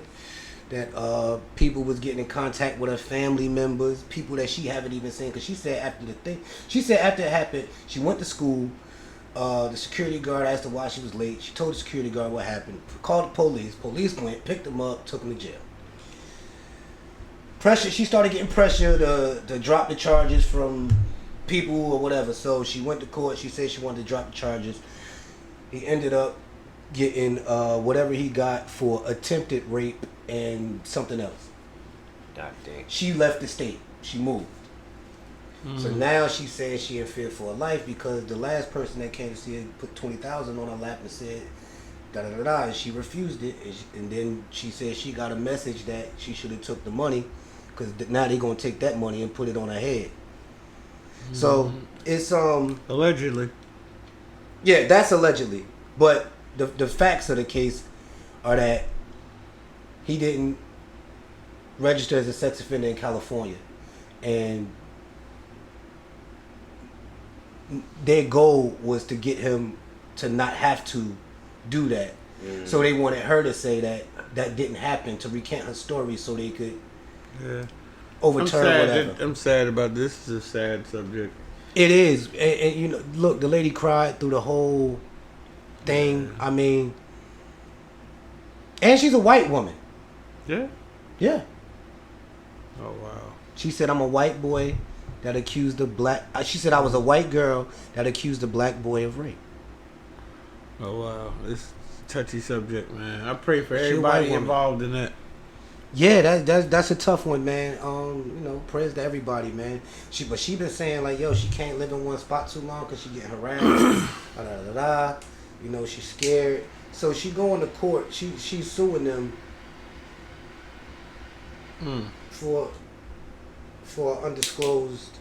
that people was getting in contact with her family members, people that she haven't even seen, because she said after it happened, she went to school. The security guard asked her why she was late. She told the security guard what happened. Called the police. Police went, picked him up, took him to jail. Pressure. She started getting pressure to drop the charges from people or whatever. So she went to court. She said she wanted to drop the charges. He ended up getting whatever he got for attempted rape and something else. God dang. She left the state. She moved. So now she's saying she in fear for her life because the last person that came to see her put $20,000 on her lap and said da-da-da-da, and she refused it. And then she said she got a message that she should have took the money because now they're going to take that money and put it on her head. So it's allegedly. Yeah, that's allegedly. But the facts of the case are that he didn't register as a sex offender in California, and their goal was to get him to not have to do that. So they wanted her to say that didn't happen, to recant her story so they could overturn whatever. I'm sad about this. This is a sad subject. It is. And you know, look, the lady cried through the whole thing. I mean, and she's a white woman. Yeah? Yeah. Oh, wow. She said, I'm a white boy that accused a black... She said, I was a white girl that accused a black boy of rape. Oh, wow. It's a touchy subject, man. I pray for everybody involved in that. Yeah, that's a tough one, man. You know, prayers to everybody, man. She been saying, like, yo, she can't live in one spot too long because she getting harassed. You know, she's scared. So she going to court. She's suing them for undisclosed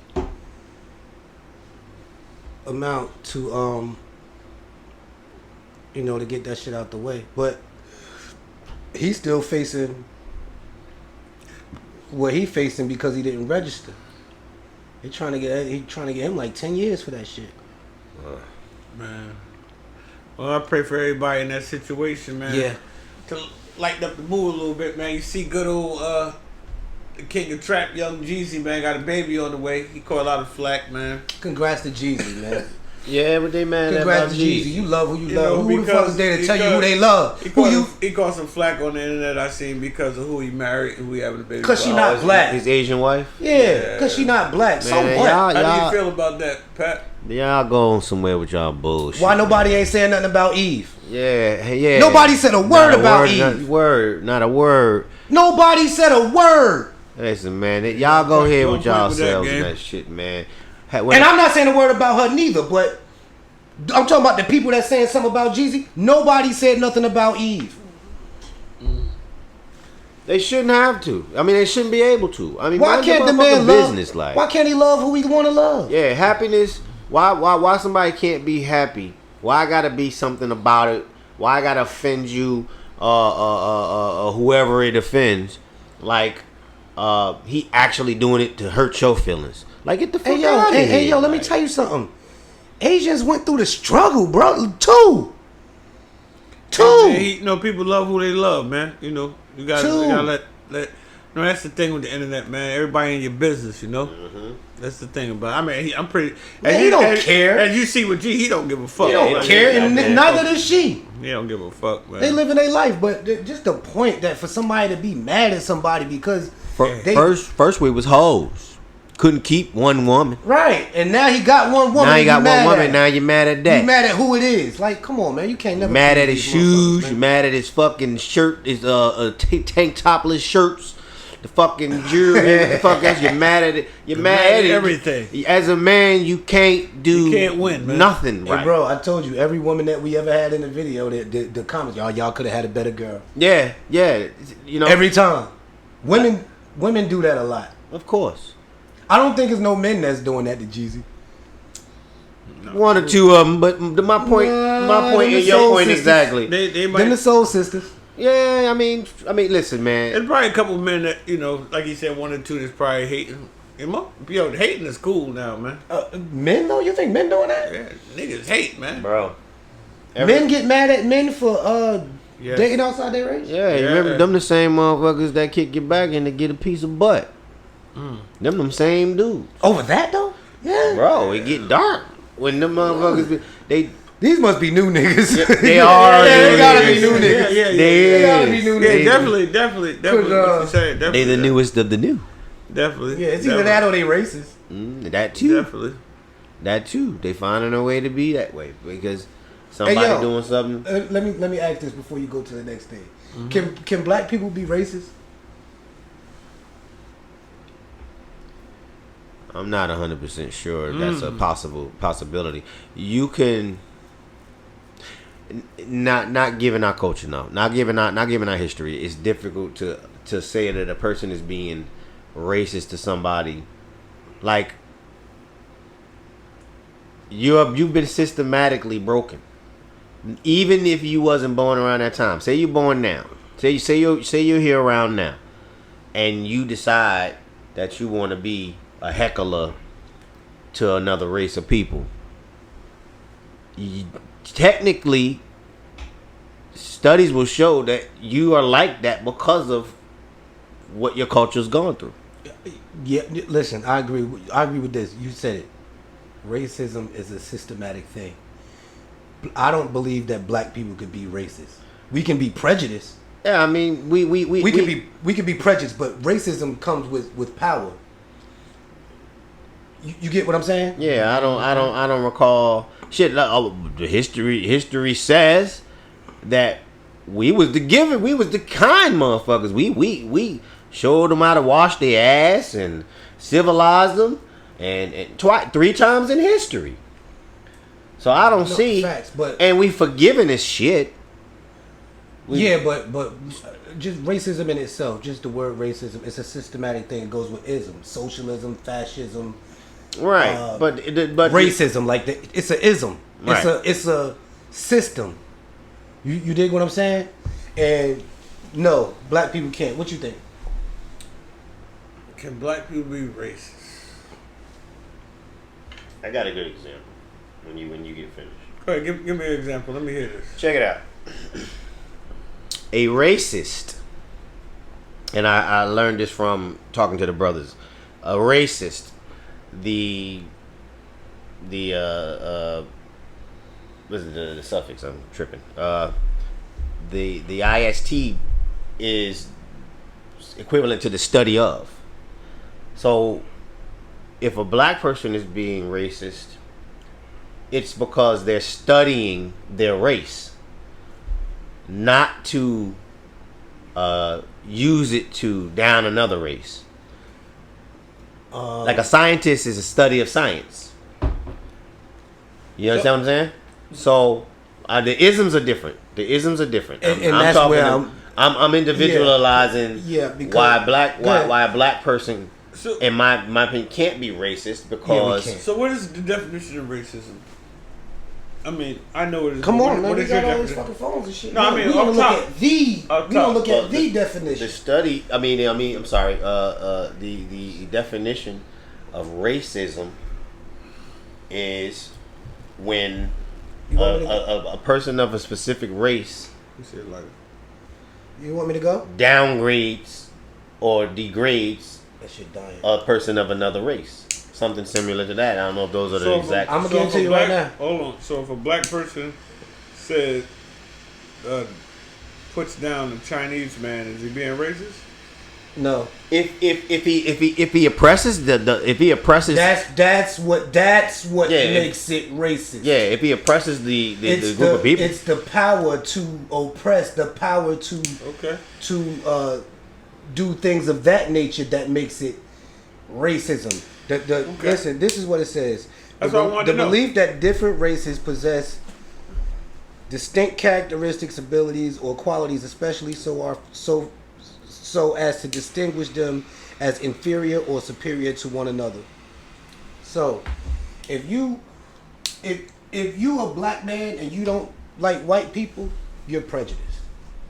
amount to you know, to get that shit out the way. But he's still facing what he facing because he didn't register. He trying to get him like 10 years for that shit. Man. Well, I pray for everybody in that situation, man. Yeah. To lighten up the mood a little bit, man. You see good old the king of trap, Young Jeezy, man, got a baby on the way. He caught a lot of flack, man. Congrats to Jeezy, man. Yeah, but they mad Congrats about to Jeezy. Jeezy. You love who you love. Who the fuck is there to tell you who they love? He caught some flack on the internet, I seen, because of who he married and who he having a baby with. Because she not black. His Asian wife? Yeah, because she not black. Man, So what? How do you feel about that, Pat? Y'all go somewhere with y'all bullshit. Why nobody ain't saying nothing about Eve? Yeah. Nobody said a word about Eve. Not a word. Nobody said a word. Listen, man, y'all go ahead with y'all selves and that shit, man. And I'm not saying a word about her neither, but I'm talking about the people that saying something about Jeezy. Nobody said nothing about Eve. They shouldn't have to. I mean, they shouldn't be able to. I mean, why can't the man love? Business, like, why can't he love who he want to love? Yeah, happiness. Why somebody can't be happy? Why I gotta be something about it? Why I gotta offend you? Whoever it offends, like he actually doing it to hurt your feelings. Like, get the fuck out of here. Hey, yo, let me tell you something. Asians went through the struggle, bro. Two. Hey, you know, people love who they love, man. You know, you gotta let. You know, that's the thing with the internet, man. Everybody in your business, you know. That's the thing about. I mean, I'm pretty. Man, he don't care. As you see with G, he don't give a fuck. He don't care, and neither does she. He don't give a fuck, man. They living their life, but just the point that for somebody to be mad at somebody because first we was hoes. Couldn't keep one woman. Right. And now he got one woman. Now he got one woman. Now you're mad at that. You mad at who it is. Like, come on, man. You can't never... Mad at his shoes. You mad at his fucking shirt. His tank topless shirts. The fucking jewelry. The fuck else. You're mad at it. You're mad at everything. As a man, you can't do... You can't win, man. Nothing, right? Hey, bro, I told you, every woman that we ever had in the video, the comments, y'all could have had a better girl. Yeah. You know... Every time. Women do that a lot. Of course. I don't think it's no men that's doing that to Jeezy. No. One or two of them, but my point and your point sisters. Exactly. They might. Then the Soul Sisters. Yeah, I mean, listen, man. There's probably a couple of men that, you know, like you said, one or two that's probably hating. Yo, hating is cool now, man. Men though? You think men doing that? Yeah, niggas hate, man. Bro. Men get mad at men for dating outside their race? Yeah, you remember them the same motherfuckers that kick your back and to get a piece of butt. Them same dudes. Over that though? Yeah. Bro, it get dark when them motherfuckers These must be new niggas. Yeah, they are. They gotta be new niggas. Yeah. They gotta be new niggas. Definitely. What you saying? Definitely. They the newest of the new. Definitely. Yeah, it's either that or they racist. That too. Definitely. That too. They finding a way to be that way because somebody doing something. Let me ask this before you go to the next thing. Can black people be racist? I'm not 100% sure that's a possibility. You can not given our culture now, not given our history. It's difficult to say that a person is being racist to somebody. Like you've been systematically broken. Even if you wasn't born around that time. Say you're born now. Say you're here around now, and you decide that you want to be a heckler to another race of people. Technically, studies will show that you are like that because of what your culture's gone through. Yeah, listen, I agree with this. You said it. Racism is a systematic thing. I don't believe that black people could be racist. We can be prejudiced. Yeah, I mean, we can be prejudiced, but racism comes with power. You get what I'm saying? Yeah, I don't recall shit. The history says that we was the kind motherfuckers. We showed them how to wash their ass and civilized them, and three times in history. So I don't see, facts, and we forgiving this shit. But just racism in itself, just the word racism, it's a systematic thing. It goes with ism, socialism, fascism. Right, but racism, it's a ism. Right. It's a system. You dig what I'm saying? And no, black people can't. What you think? Can black people be racist? I got a good example. When you get finished. Go ahead, give me an example. Let me hear this. Check it out. A racist, and I learned this from talking to the brothers. A racist, the what's the suffix? I'm tripping. The ist is equivalent to the study of. So, if a black person is being racist, it's because they're studying their race, not to use it to down another race. Like a scientist is a study of science. You understand what I'm saying? So the isms are different. And that's where I'm individualizing why a black person, so, in my opinion, can't be racist because. Yeah, so what is the definition of racism? I mean, I know it is. Come on, man. What We is your got all these definition? fucking phones and shit. No, I mean, we don't up look top. at the. Up We don't top. look at the The definition. study. I'm sorry. The definition of racism is when a person of a specific race You want me to go? downgrades or degrades That shit dying. a person of another race. Something similar to that. I don't know if those are the exact. I'm gonna give it to you right now. Hold on. So if a black person said puts down a Chinese man, is he being racist? No. If he oppresses That's what makes it racist. Yeah, if he oppresses the group of people. It's the power to oppress, the power to do things of that nature that makes it racism. Listen, this is what it says. That's what I wanted to know. The belief that different races possess distinct characteristics, abilities, or qualities, especially so as to distinguish them as inferior or superior to one another. So, if you a black man and you don't like white people, you're prejudiced.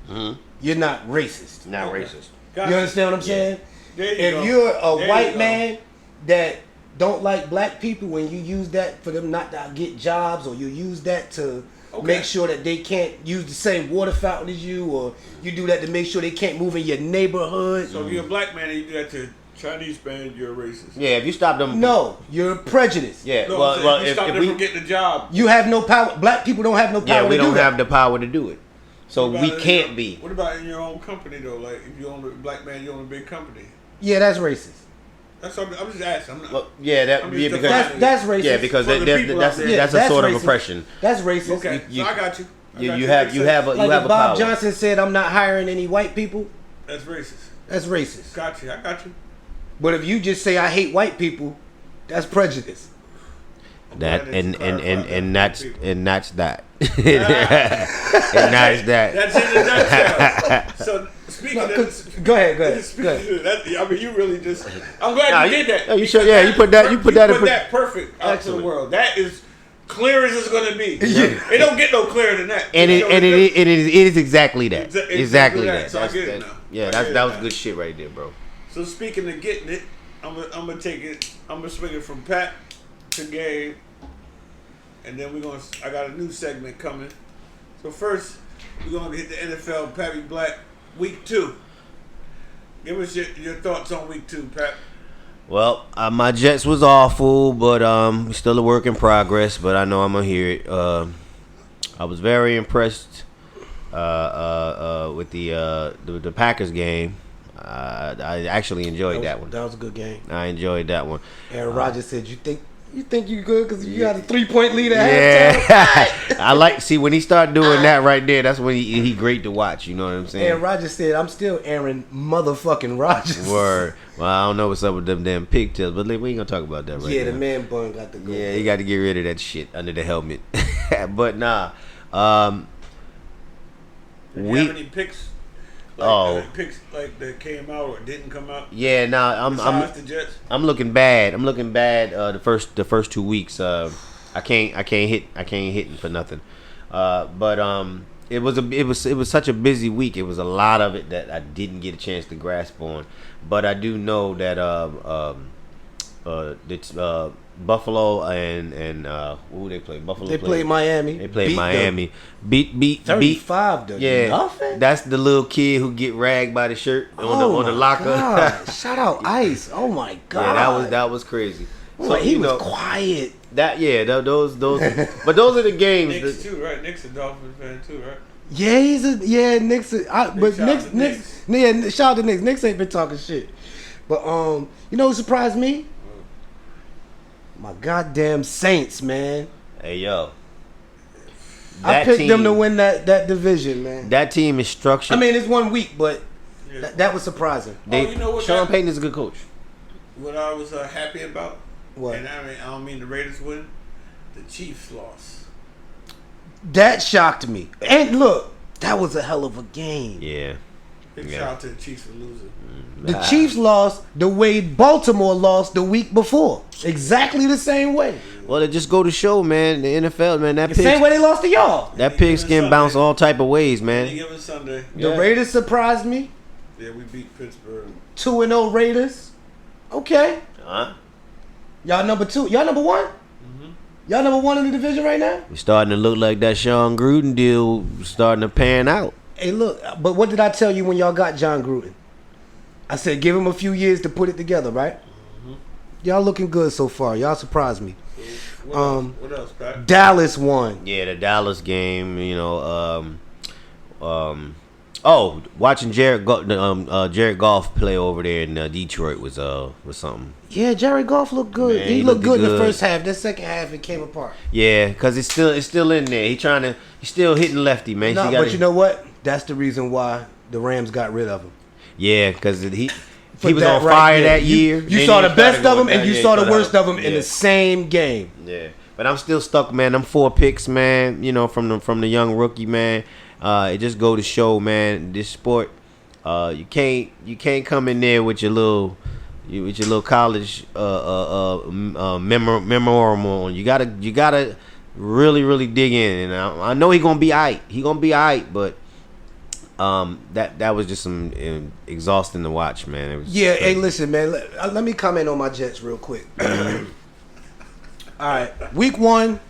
Mm-hmm. You're not racist. Not racist. You understand what I'm saying? There you If go. you're a There white you go. man that don't like black people, when you use that for them not to get jobs, or you use that to make sure that they can't use the same water fountain as you, or you do that to make sure they can't move in your neighborhood. So if you're a black man and you do that to Chinese man, you're a racist. Yeah, if you stop them. No, you're prejudiced. Yeah, No, well, if you stop them from getting a job. You have no power. Black people don't have no power. yeah, we to do don't that. have the power to do it. So What we about can't be. What about in your own company though? Like if you own a black man, you own a big company. Yeah, that's racist. That's what I'm just asking. I'm not, Well, yeah, that I'm yeah just because That's racist. yeah because For the people out there. that's a that's sort of racist. oppression. That's racist. okay, you- so I got you. I got You Makes have sense. a Like if Bob power. Johnson said, "I'm not hiring any white people." That's racist. That's racist. Got you. I got you. But if you just say, "I hate white people," that's prejudice. That glad and that you clarified and that that's for people. and that's that. And that's that. That's in a nutshell. So speaking No, of 'cause- go ahead. speaking of that, I mean, you really just. I'm glad Nah, you did that. no, you should- yeah, you put that- you put that in put that perfect out to the Excellent. world. That is clear as it's going to be. Yeah. It don't get no clearer than that. And You know, it is exactly that. Exactly Exactly that. that. So I That's- get it that- now. Yeah, I that get that it was now. good shit right there, bro. So speaking of getting it, I'm gonna take it. I'm gonna swing it from Papp to Gabe, and then I got a new segment coming. So first, we're gonna hit the NFL Pappy Black Week 2. Give us your thoughts on Week 2, Papp. Well, my Jets was awful, but still a work in progress. But I know I'm gonna hear it. I was very impressed with the Packers game. I actually enjoyed that one. That was a good game. I enjoyed that one. Aaron Rodgers said, "You think you good because you got a 3-point lead at halftime?" Yeah, I like see when he started doing that right there. That's when he great to watch. You know what I'm saying? Aaron Rodgers said, "I'm still Aaron motherfucking Rodgers." Word. Well, I don't know what's up with them damn pigtails, but we ain't gonna talk about that right Yeah, now. the man bun got to go. Yeah, you got to get rid of that shit under the helmet. But nah, Do you have any picks? Picks like that came out or didn't come out. Yeah, nah, Besides the Jets. I'm looking bad. I'm looking bad. The first 2 weeks. I can't hit for nothing. But it was such a busy week. It was a lot of it that I didn't get a chance to grasp on. But I do know that Buffalo and who they play? Buffalo. They played Miami. They played Beat Miami. them. Beat 35 to Yeah, nothing. that's the little kid who get ragged by the shirt on the locker. God. Shout out Ice. Oh my god. Yeah, that was crazy. So he you was know, quiet. those but those are the games. Knicks too, right? Nick's a Dolphins fan too, right? Yeah, Knicks. But shout out Knicks, to Knicks. yeah, shout out to Knicks. Knicks ain't been talking shit. But you know what surprised me? My goddamn Saints, man. Hey yo, I picked them to win that division, man. That team is structured. I mean, it's 1 week, but Yeah. that was surprising. you know what Sean that- Payton is a good coach. What I was happy about, What? and I don't mean the Raiders win, the Chiefs lost. That shocked me. And look, that was a hell of a game. Yeah. Big Yeah. shout out to the Chiefs for losing. The Chiefs lost the way Baltimore lost the week before. Exactly the same way. Well, it just go to show, man. The NFL, man. The same way they lost to y'all. That pigskin bounce all type of ways, Any man. given Sunday, The Raiders surprised me. yeah, we beat Pittsburgh. 2-0 Raiders. Okay. Huh? Y'all number 2. Y'all number 1? Y'all number 1 in the division right now? We starting to look like that Sean Gruden deal starting to pan out. Hey, look. But what did I tell you when y'all got John Gruden? I said give him a few years to put it together, right? Y'all looking good so far. Y'all surprised me. What else, Pat? Dallas won. Yeah, the Dallas game, you know, watching Jared Goff play over there in Detroit was something. Yeah, Jared Goff looked good. Man, he he looked looked good in the good. first half. The second half, it came apart. Yeah, cause it's still in there. He's still hitting lefty, man. No, but you know what? That's the reason why the Rams got rid of him. Yeah, cause he For was that on right fire there. that year. You Then saw he the best started of them going and you down. saw Yeah, the worst of them in yeah. the same game. Yeah, but I'm still stuck, man. I'm 4 picks, man. You know, from the young rookie, man. It just go to show, man. This sport, you can't come in there with your little you with your little college memorable. You gotta really dig in. And I know he gonna be aight. But that was just some exhausting to watch, man. It was Yeah, crazy. hey, listen, man. Let me comment on my Jets real quick. All right, week 1,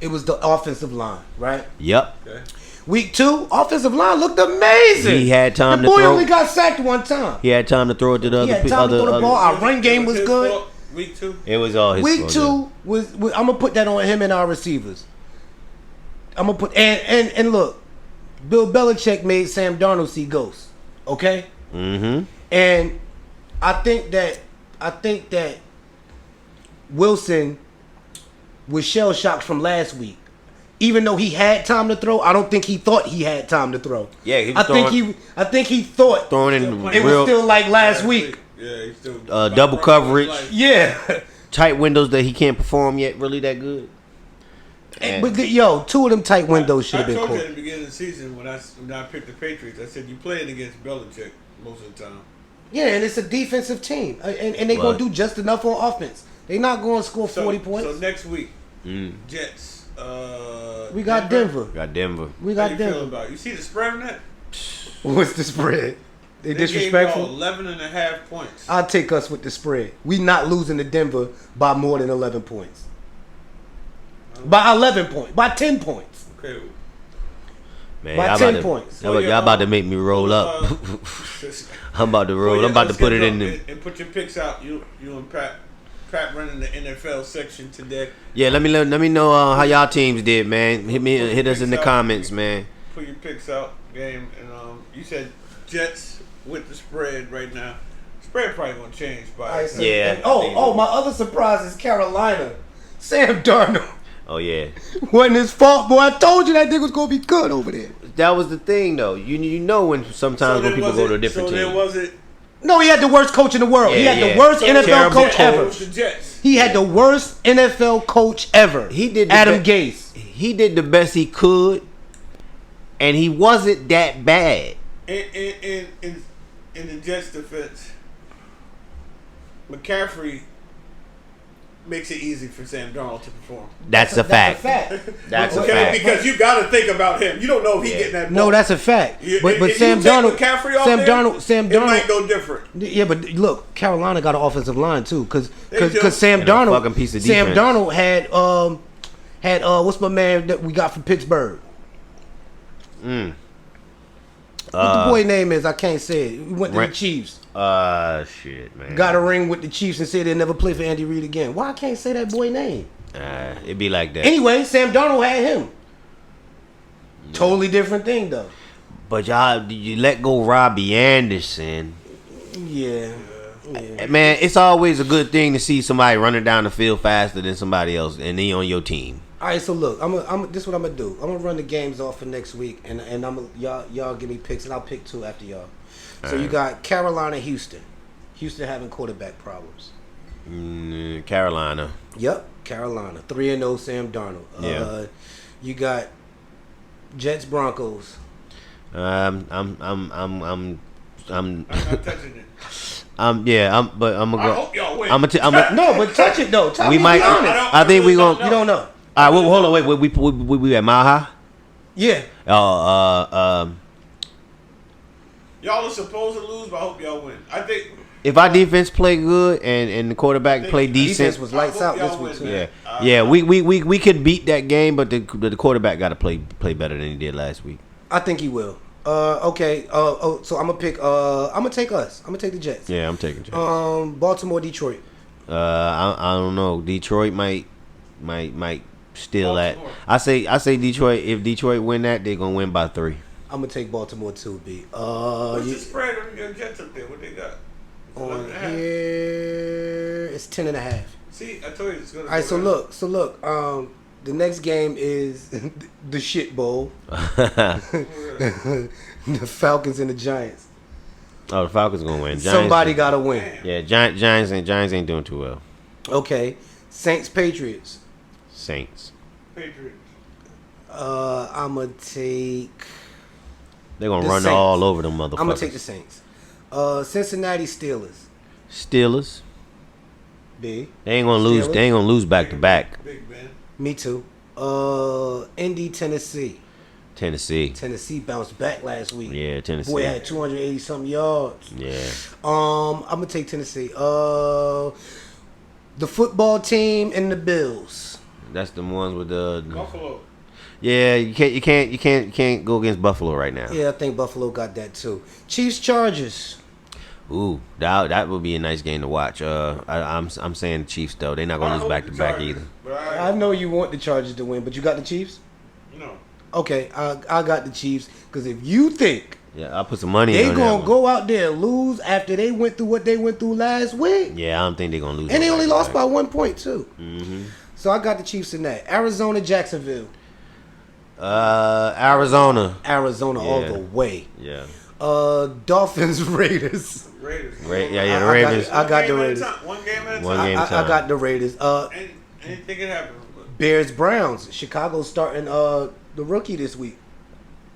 it was the offensive line, right? Yep. Okay. Week 2, offensive line looked amazing. He had time the to boy throw. only got sacked one time. He had time to throw it to the He other. had time to throw the ball. Our run game was his good. fault. Week 2. It was all his Week fault, 2 was I'm gonna put that on him and our receivers. I'm gonna put and look, Bill Belichick made Sam Darnold see ghosts. Okay. Mm-hmm. And I think that Wilson was shell shocked from last week. Even though he had time to throw, I don't think he thought he had time to throw. Yeah, he was I think he thought throwing in it was still like last week. Yeah, he's still double coverage. Yeah. Tight windows that he can't perform yet really that good. And But yo, 2 of them tight windows should have been I told you caught. at the beginning of the season when I picked the Patriots, I said you playing against Belichick most of the time. Yeah, and it's a defensive team, and they But- gonna do just enough on offense. They not gonna score 40 points. So next week, Jets. We got Denver. got Denver. We How got you feeling Denver. about it? You see the spread on that? What's the spread? They They disrespectful. gave y'all 11.5 points. I'll take us with the spread. We not losing to Denver by more than 11 points. By 11 points. By 10 points. Okay. Man, By y'all 10 about to- points. Y'all about to make me roll up. I'm about to roll. I'm about to put it in the. And put your picks out. You and Pat running the NFL section today. Yeah, let me know how y'all teams did, man. Hit us in the comments, man. Put your picks out, game, and you said Jets with the spread right now. Spread probably gonna change by. Yeah. And, my other surprise is Carolina. Sam Darnold. Oh yeah. Wasn't his fault, boy. I told you that nigga was gonna be good over there. That was the thing, though. You know when sometimes when people go to a different team. So team. there wasn't. No, he had the worst coach in the world. he Yeah, had yeah. the worst So NFL terrible coach coach. ever. The Jets. He had the worst NFL coach ever. He did the Adam Gase. He did the best he could, and he wasn't that bad. In the Jets' defense, McCaffrey makes it easy for Sam Darnold to perform. That's a fact. That's a Okay, fact. because you got to think about him. You don't know if he getting that ball. No, that's a fact. But If Sam you take Darnold, McCaffrey off Sam there, Darnold, it might go different. Yeah, but look, Carolina got an offensive line too, because do. Sam And a Darnold, fucking piece of Sam defense. Darnold had what's my man that we got from Pittsburgh? What the boy name is? I can't say it. We went to the Chiefs. Shit, man. Got a ring with the Chiefs and said they'll never play for Andy Reid again. Why I can't say that boy name? It'd be like that. Anyway, Sam Darnold had him. Totally different thing though. But y'all, you let go Robbie Anderson. Yeah. Man, it's always a good thing to see somebody running down the field faster than somebody else, and he on your team. All right, so look, this is what I'm gonna do. I'm gonna run the games off for next week, and I'm y'all give me picks, and I'll pick 2 after y'all. So you got Carolina, Houston. Houston having quarterback problems. Carolina. Yep, Carolina 3-0. Sam Darnold. Yeah. You got Jets, Broncos. I'm I'm not touching it. but I'm gonna I go. hope y'all win. No, but touch it though. We Be might. honest. I think we gonna. You don't know. All right, well, hold on. Wait. We at Mile High? Yeah. Y'all are supposed to lose, but I hope y'all win. I think. If our defense play good and the quarterback play decent, Defense was lights out this week too. yeah, we could beat that game, but the quarterback got to play better than he did last week. I think he will. Okay. So I'm gonna pick. I'm gonna take us. I'm gonna take the Jets. Yeah, I'm taking Jets. Baltimore, Detroit. I don't know. Detroit might steal that. Baltimore. I say Detroit. If Detroit win that, they're gonna win by 3. I'm gonna take Baltimore too. B. What's the spread on your Jets up there? What they got? On here, it's 10.5. See, I told you it's gonna. All right, so look. The next game is the shit bowl. The Falcons and the Giants. Oh, the Falcons gonna win. Giants, Somebody gotta win. Yeah, Giants ain't doing too well. Okay, Saints, Patriots. Saints. Patriots. I'ma take. They're gonna The run Saints. all over them motherfuckers. I'm gonna take the Saints. Cincinnati Steelers. Steelers. B. They ain't gonna lose. Steelers. They ain't gonna lose back to back. Big Ben. Me too. Indy, Tennessee. Tennessee. Tennessee bounced back last week. Yeah, Tennessee. Boy had 280 something yards. Yeah. I'm gonna take Tennessee. The football team and the Bills. That's the ones with the. Buffalo. Yeah, you can't go against Buffalo right now. Yeah, I think Buffalo got that too. Chiefs, Chargers. Ooh, that would be a nice game to watch. I'm saying the Chiefs though. They're not gonna lose back to back either. I know you want the Chargers to win, but you got the Chiefs. No. Okay, I got the Chiefs because if you think Yeah, I put some money. they on that gonna one. go out there and lose after they went through what they went through last week, Yeah, I don't think they're gonna lose. and they no only lost by back-to-back. 1 point too. Mm-hmm. So I got the Chiefs in that. Arizona, Jacksonville. Arizona. Arizona all Yeah. the way. Yeah. Dolphins, Raiders. Raiders. The I Ravens. I got the Raiders. One game at a One time. game. I got the Raiders. Anything can happen. Bears, Browns. Chicago starting the rookie this week.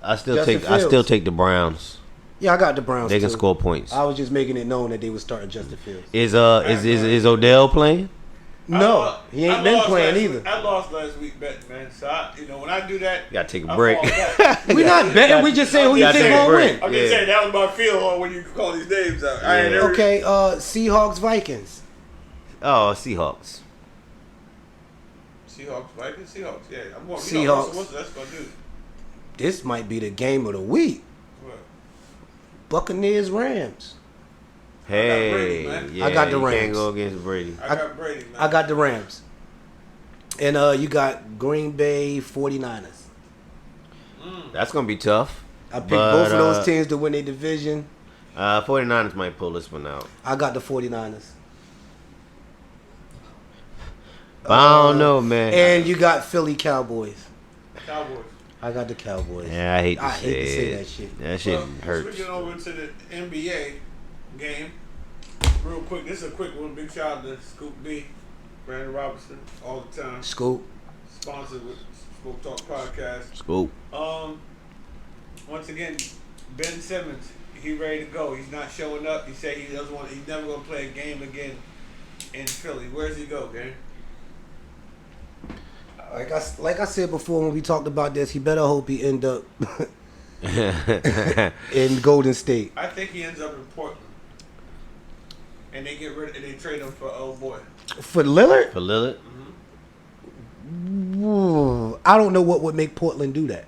I still Justin Fields. take the Browns. Yeah, I got the Browns. They can too. score points. I was just making it known that they would start Justin Fields. Is Odell playing? No, he ain't been playing either. I lost last week betting, man. So when I do that, You gotta take a I break. fall back. We're not betting. We just saying who you gotta think take a gonna break. win. I'm just saying that was my feel when you call these names out. I ain't Yeah. never, Okay, Seahawks, Vikings. Oh, Seahawks. Seahawks, Vikings, Seahawks. Yeah, I'm going. Seahawks. What's that's gonna do? This might be the game of the week. What? Buccaneers, Rams. Hey, Brady, man. yeah, I got the you can't Rams. go against Brady. I got Brady, man. I got the Rams. And you got Green Bay 49ers. That's gonna be tough. I picked But, both of those teams to win their division. 49ers might pull this one out. I got the 49ers. But I don't know, man. And you got Philly Cowboys. Cowboys. I got the Cowboys. Yeah, I hate to say say it. that shit. That shit Well, hurts. Switching over to the NBA game, real quick. This is a quick one. Big shout out to Scoop B, Brandon Robinson, all the time. Scoop. Sponsored with Smoke Talk Podcast. Scoop. Once again, Ben Simmons, he ready to go. He's not showing up. He said he doesn't want. He's never gonna play a game again in Philly. Where's he go, gang? Like I said before when we talked about this, he better hope he end up in Golden State. I think he ends up in Portland, and they get rid. And they trade him for old boy. For Lillard? For Lillard? Ooh, I don't know what would make Portland do that.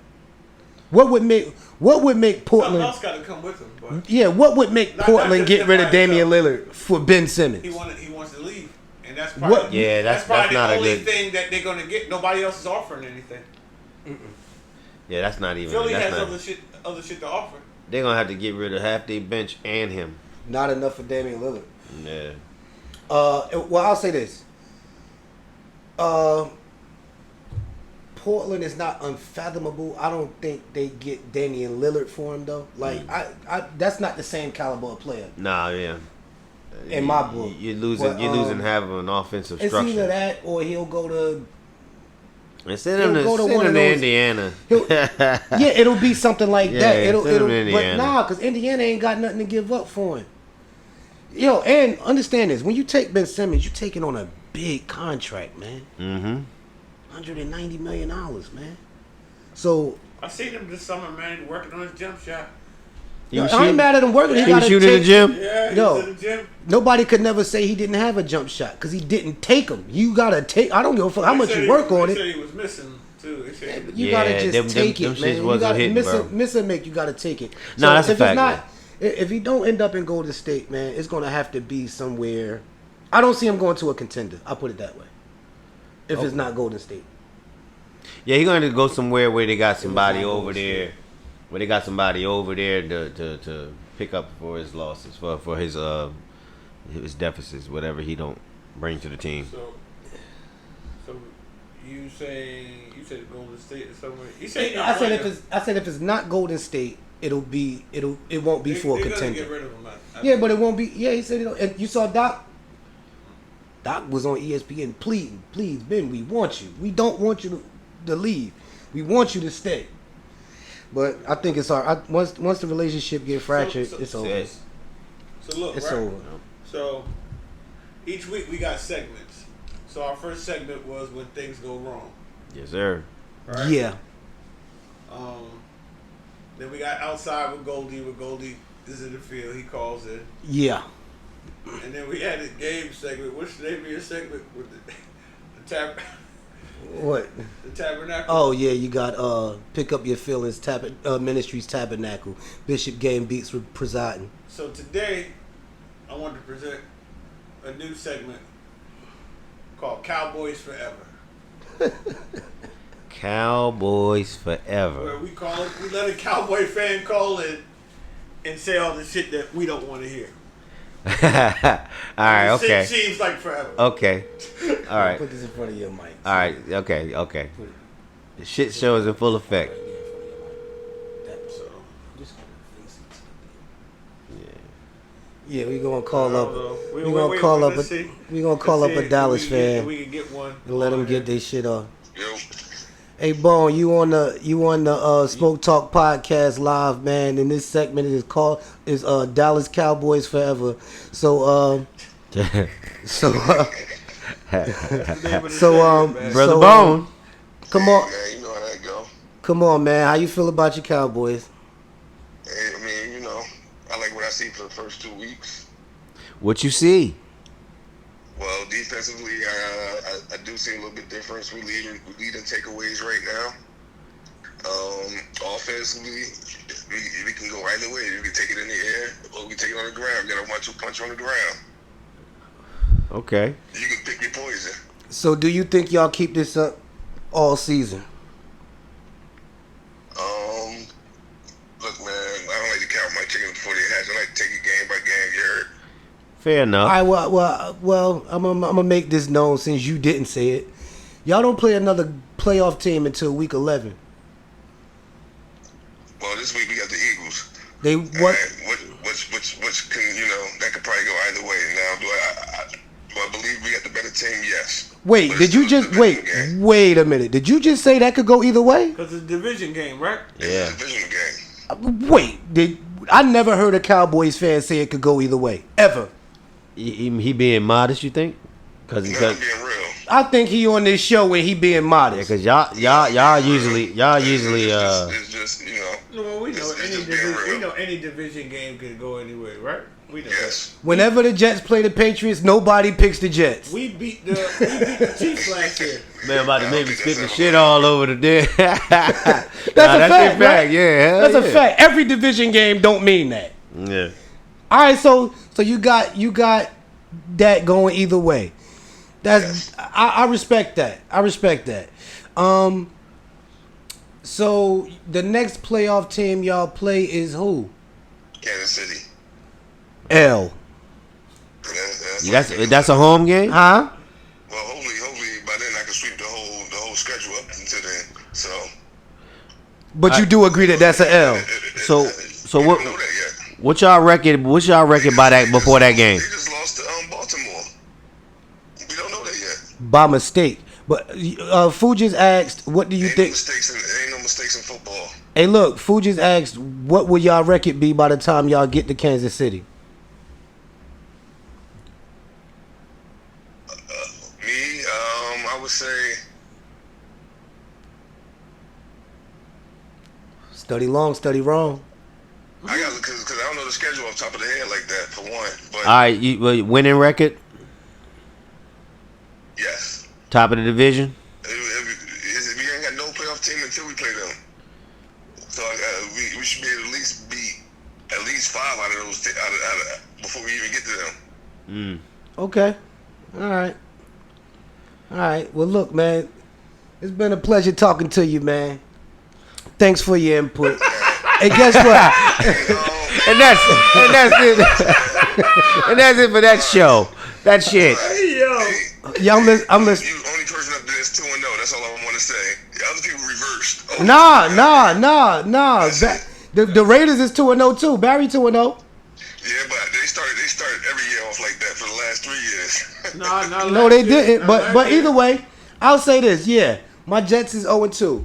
What would make Something Portland? else got to come with him, but Yeah, what would make Not Portland just get him rid by of Damian himself. Lillard for Ben Simmons? he wants to leave, and that's probably What- Yeah, that's probably not the a only good. thing that they're gonna get. Nobody else is offering anything. Yeah, that's not even. Philly That's has not, other shit to offer. they're gonna have to get rid of half their bench and him. Not enough for Damian Lillard. Yeah. Well, I'll say this. Portland is not unfathomable. I don't think they get Damian Lillard for him though. Like I that's not the same caliber of player. Nah, yeah. In my book. You're losing. But, you're losing half of an offensive It's structure. either that or he'll go to. And send him he'll go to to, one of those- Indiana. Yeah, it'll be something like Yeah, that. It'll send him to but Indiana. nah, because Indiana ain't got nothing to give up for him. Yo, and understand this: when you take Ben Simmons, you're taking on a big contract, man. Mm-hmm. $190 million, man. So I seen him this summer, man, working on his jump shot. I ain't mad at him working. He was gotta shooting in the take- gym. Yeah, he No. was in the gym. Nobody could never say he didn't have a jump shot because he didn't take them. You gotta take. I don't give a fuck how They much said you he- work on they it. said he was missing too. They said You Yeah, gotta just them take shits it, man. You wasn't gotta hitting, bro. miss a make. You gotta take it. No, that's a if fact, it's not, if he don't end up in Golden State, man, it's gonna have to be somewhere. I don't see him going to a contender. I'll put it that way. If it's not Golden State. Yeah, he's going to go somewhere where they got somebody not over Golden there, where they got somebody over there to pick up for his losses, for his deficits, whatever he don't bring to the team. So you said Golden State or somewhere. He said I said if it's not Golden State, it won't be for a They're gonna contender. get rid of him. Yeah, but it won't be. Yeah, he said it. And you saw Doc. Doc was on ESPN pleading, please, Ben, we want you. We don't want you to leave. We want you to stay. But I think it's hard. Once the relationship get fractured, it's over. So look, It's right? over. So each week we got segments. So our first segment was when things go wrong. Yes, sir. Right? Yeah. Then we got outside with Goldie. When Goldie is in the field, he calls in. Yeah. And then we had a game segment. What's the name of your segment with the What? the tabernacle? Oh yeah, you got Pick Up Your Feelings Ministries Tabernacle. Bishop Game Beats presiding. So today, I wanted to present a new segment called Cowboys Forever. Cowboys Where forever. we let a Cowboy fan call in and say all the shit that we don't want to hear. All right. Okay. It seems like forever. Okay. All right. Put this in front of your mic. All right. Okay. Okay. The shit show is in full effect. So, Yeah, we gonna call up. We gonna call up. We gonna call up a Dallas fan We can get one and let them get their shit off. Yo, Hey, Bone, you on the Smoke Talk podcast live, man? And this segment is called Dallas Cowboys Forever. So Brother Bone. Come on, man, you know how that go. come on, man. How you feel about your Cowboys? Hey, I mean, you know, I like what I see for the first 2 weeks. What you see? Well, defensively, I do see a little bit difference. We lead in takeaways right now. Offensively, we can go either way. We can take it in the air or we can take it on the ground. We got a 1-2 punch on the ground. Okay. You can pick your poison. So, do you think y'all keep this up all season? Look, man, I don't like to count my chickens before they hatch. I like to take it game by game. You heard? Fair enough. All right, well, I'm gonna make this known since you didn't say it. Y'all don't play another playoff team until week 11. Well, this week we got the Eagles. They what? And which can, you know, that could probably go either way. Now, do I believe we got the better team? Yes. Wait, But did it's you still a just division game. wait a minute? Did you just say that could go either way? Because it's a division game, right? It's Yeah. a division game. Wait, I never heard a Cowboys fan say it could go either way ever. He being modest, you think? No, I'm being real. I think he on this show when he being modest. Because y'all usually It's just, you know. No, we know it's any just being division. real. We know any division game can go anywhere, right? We know Yes. Whenever the Jets play the Patriots, nobody picks the Jets. that. We beat the Chiefs last year. man about to I make don't me think spit the that's shit all over the dead. That's a fact, right? Yeah, hell That's yeah. a fact. Every division game don't mean that. Yeah. All right, so you got that going either way. That's Yes. I respect that. I respect that. So the next playoff team y'all play is who? Kansas City. L. That's a home game. Huh? Well, hopefully by then I can sweep the whole schedule up until then. So. But you do agree that that's an L. So we what? don't know that yet. What y'all reckon? What y'all reckon by that before that game? They just lost to Baltimore. We don't know that yet. By mistake. But Fuji's asked, what do you Ain't think? no mistakes in football. Hey, look, Fuji's asked, what will y'all record be by the time y'all get to Kansas City? I would say Study long, study wrong. I got because I don't know the schedule off the top of the head like that for one. But All right, winning record, yes, top of the division. we ain't got no playoff team until we play them. So we should be able to at least beat at least 5 out of those before we even get to them. Okay. All right. Well, look, man. It's been a pleasure talking to you, man. Thanks for your input. And guess what? And that's it for that show. That shit. Yeah, I'm listening. You only person up there is 2-0. That's all I want to say. The other people reversed. Oh, Nah. The Raiders is 2-0 too. Barry 2-0. Yeah, but they started every year off like that for the last 3 years. No, they didn't. But either way, I'll say this. Yeah, my Jets is 0-2.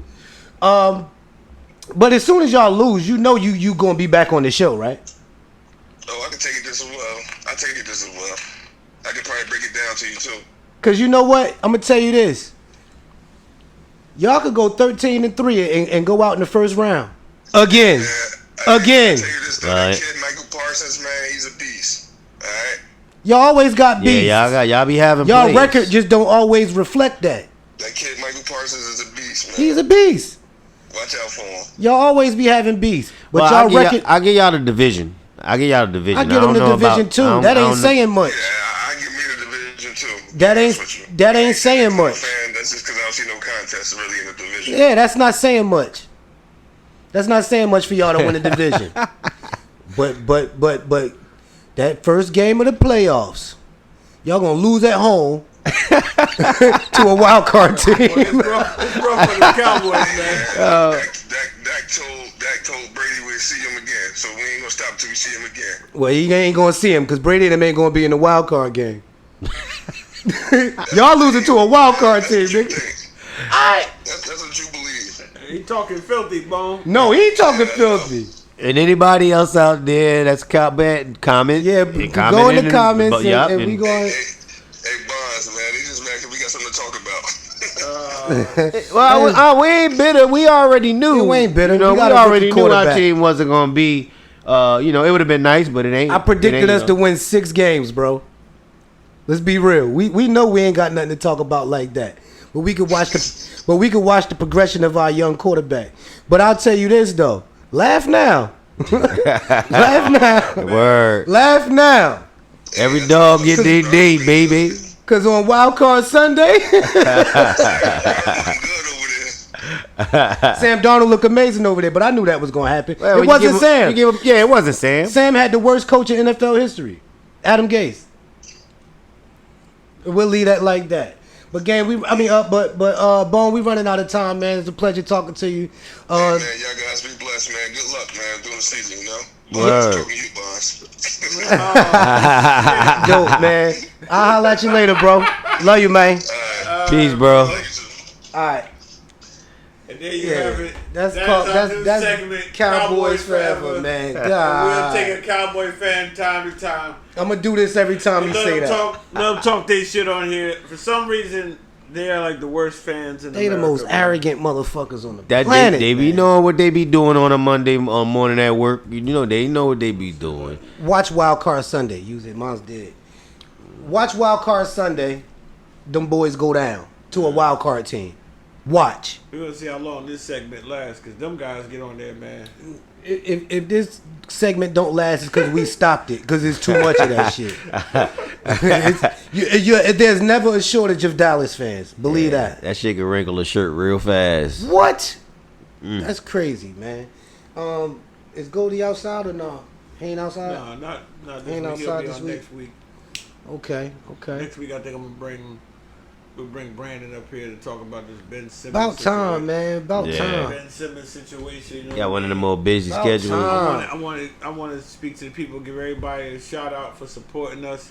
But as soon as y'all lose, you know you gonna be back on the show, right? Oh, I can take it just as well. I take it just as well. I can probably break it down to you too. Cause you know what? I'm gonna tell you this. Y'all could go 13-3 and go out in the first round. Again. Again. I tell you this, though, Right. that kid Michael Parsons, man, he's a beast. All right. Y'all always got beats. Yeah, y'all be having Y'all plays. record just don't always reflect that. That kid Michael Parsons is a beast, man. He's a beast. Watch out for him. Y'all always be having beats. But Well, y'all record. I get y'all the division. I get y'all the division. I get them don't the know division about- too. I don't- That I ain't don't- saying much. Yeah, I give me the division too. That ain't saying much. Fan, that's just because I don't see no contest really in the division. Yeah, that's not saying much. That's not saying much for y'all to win the division. But that first game of the playoffs, y'all gonna lose at home to a wild card team. It's rough for the Cowboys, man. Dak told Brady we'll see him again, so we ain't gonna stop until we see him again. Well, you ain't gonna see him because Brady and them ain't gonna be in the wild card game. Y'all losing to a wild card team, That's what you nigga. think. That's what you believe. He talking filthy, Bone. No, he ain't talking filthy. And anybody else out there that's comment? Yeah, and go in the and- comments but, yup, and we going. Hey, Bondz, man, they just mad because we got something to talk about. Well, we ain't bitter. We already knew. You ain't bitter. You know, We we got a already rookie knew our quarterback. team wasn't gonna be. You know, it would have been nice, but it ain't. I predicted us to win. win 6 games, bro. Let's be real. We know we ain't got nothing to talk about like that. But we could watch the progression of our young quarterback. But I'll tell you this though. Laugh now. Laugh now. Word. Laugh now. Every dog get their day, baby. Cause on Wild Card Sunday, Good over there. Sam Darnold looked amazing over there, but I knew that was gonna happen. Well, it you wasn't give him- Sam. you give him- yeah, it wasn't Sam. Sam had the worst coach in NFL history. Adam Gase. We'll leave that like that. But Bone, we running out of time, man. It's a pleasure talking to you. Hey, man, y'all guys be blessed, man. Good luck, man, during the season, you know? Word. Talking to you, Bondz. Dope, man. I'll holler at you later, bro. Love you, man. Peace, bro. Love you too. All right. And there you Yeah, have it. that's our new that's segment, Cowboys forever, man. And God. we'll take a Cowboy fan time to time. I'm gonna do this every time you say that. Let them talk their shit on here. For some reason, they are like the worst fans in They the America, most man. arrogant motherfuckers on the That planet. they be man. knowing what they be doing on a Monday morning at work. You know they know what they be doing. Watch Wild Card Sunday. Use it. Mom's dead. Watch Wild Card Sunday. Them boys go down to a wild card team. Watch. We're gonna see how long this segment lasts, cause them guys get on there, man. If this segment don't last, it's because we stopped it. Because it's too much of that shit. There's never a shortage of Dallas fans. Believe that. That shit can wrinkle a shirt real fast. What? That's crazy, man. Is Goldie outside or no? He ain't outside? No, not this Ain't week. He'll outside be this on week? next week. Okay. Next week, I think we'll bring Brandon up here to talk about this Ben Simmons. About situation. time, man. About Yeah. time. Ben Simmons situation. You know, Got one of the more busy About schedules. time. I want to speak to the people, give everybody a shout out for supporting us.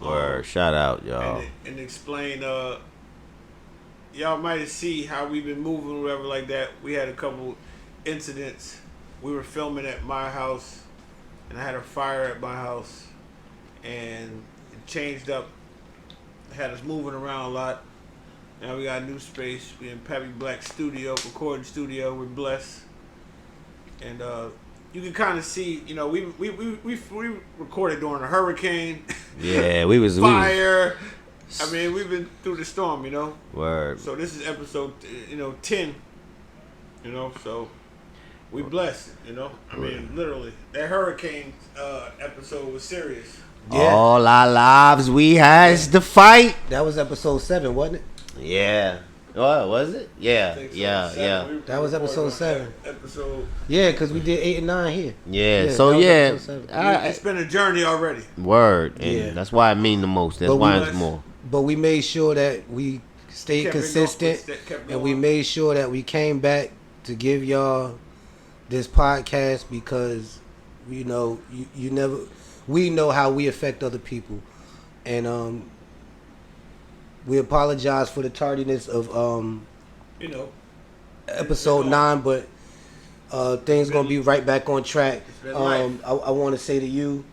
Or shout out, y'all. And explain. Y'all might see how we've been moving, or whatever like that. We had a couple incidents. We were filming at my house, and I had a fire at my house, and it changed up. Had us moving around a lot. Now we got a new space. We in Pappy Black studio, recording studio. We're blessed, and you can kind of see. You know, we recorded during a hurricane. Yeah, we was Fire. I mean, we've been through the storm. You know. Word. So this is episode 10. You know, so we blessed. You know, I mean, literally, that hurricane episode was serious. Yeah. All our lives we has to fight. That was episode 7, wasn't it? Yeah. Oh, was it? Yeah. I think so. Yeah. 7. Yeah. We That was recorded episode on 7. Episode. Yeah, because we did 8 and 9 here. Yeah. that So was yeah. episode 7. It's been a journey already. Word. And Yeah. that's why I mean the most. That's But why we- it's more. But we made sure that we stayed Kept it consistent, going, kept and we going. made sure that we came back to give y'all this podcast because, you know, you never. We know how we affect other people, and we apologize for the tardiness of You know, episode 9, but things gonna be right back on track. been life. I want to say to you,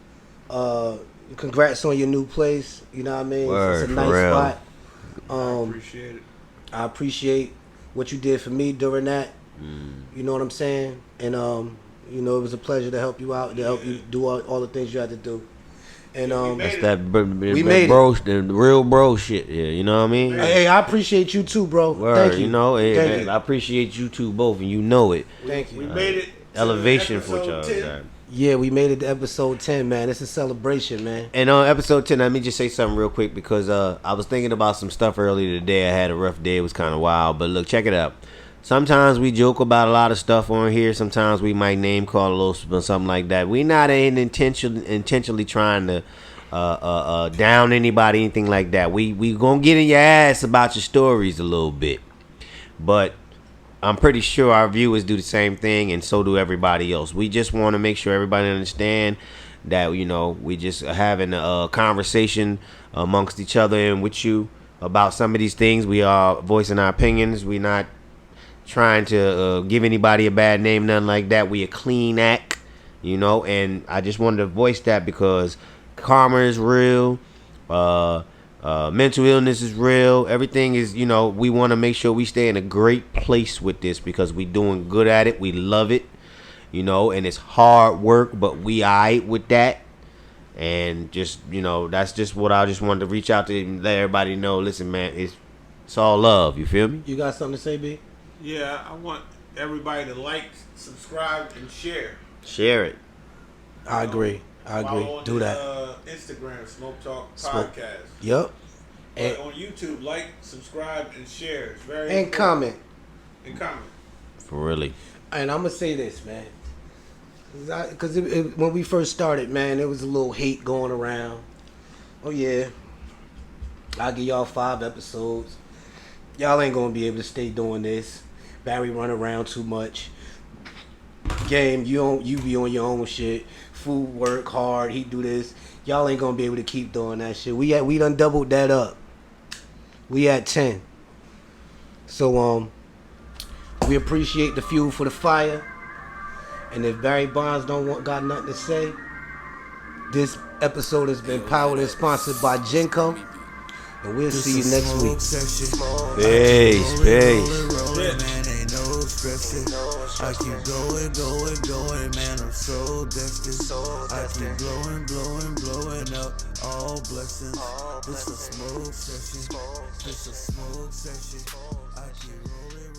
Congrats on your new place. You know what I mean? Word, it's a for nice real. spot. I appreciate it. I appreciate what you did for me during that. You know what I'm saying? And you know, it was a pleasure to help you out, to help you do all the things you had to do. And That's that we made bro, the real bro shit. Yeah, you know what I mean? hey, I appreciate you too, bro. Word, Thank you. you know, Thank you. I appreciate you two both, and you know it. Thank you. We made it. to Elevation for y'all. episode 10. God. Yeah, we made it to episode 10, man. It's a celebration, man. And on episode 10, let me just say something real quick because I was thinking about some stuff earlier today. I had a rough day. It was kind of wild. But look, check it out. Sometimes we joke about a lot of stuff on here. Sometimes we might name call a little something like that. We not intentionally trying to down anybody, anything like that. We gonna get in your ass about your stories a little bit. But I'm pretty sure our viewers do the same thing, and so do everybody else. We just want to make sure everybody understand that, you know, we just having a conversation amongst each other and with you about some of these things. We are voicing our opinions. We not trying to give anybody a bad name, nothing like that. We a clean act, you know, and I just wanted to voice that because karma is real. Mental illness is real. Everything is, you know, we want to make sure we stay in a great place with this because we doing good at it. We love it, you know, and it's hard work, but we alright with that. And just, you know, that's just what I just wanted to reach out to and let everybody know. Listen, man, it's all love. You feel me? You got something to say, B? Yeah, I want everybody to like, subscribe, and share. Share it. I agree. Follow on Do that. Instagram, Smoke Talk Smoke. Podcast. Yep. But And, on YouTube, like, subscribe, and share. It's very and important. comment. And comment. For really. And I'm gonna say this, man, because when we first started, man, there was a little hate going around. Oh yeah, I'll give y'all 5 episodes. Y'all ain't gonna be able to stay doing this. Barry run around too much. Game, you be on your own shit. Food work hard. He do this. Y'all ain't gonna be able to keep doing that shit. We done doubled that up. We at 10. So we appreciate the fuel for the fire. And if Barry Bondz got nothing to say, this episode has been powered and sponsored by Genco. And we'll see you next week. Peace. I keep going, man, I'm so destined. I keep blowing up all blessings. This a smoke session. I keep rolling.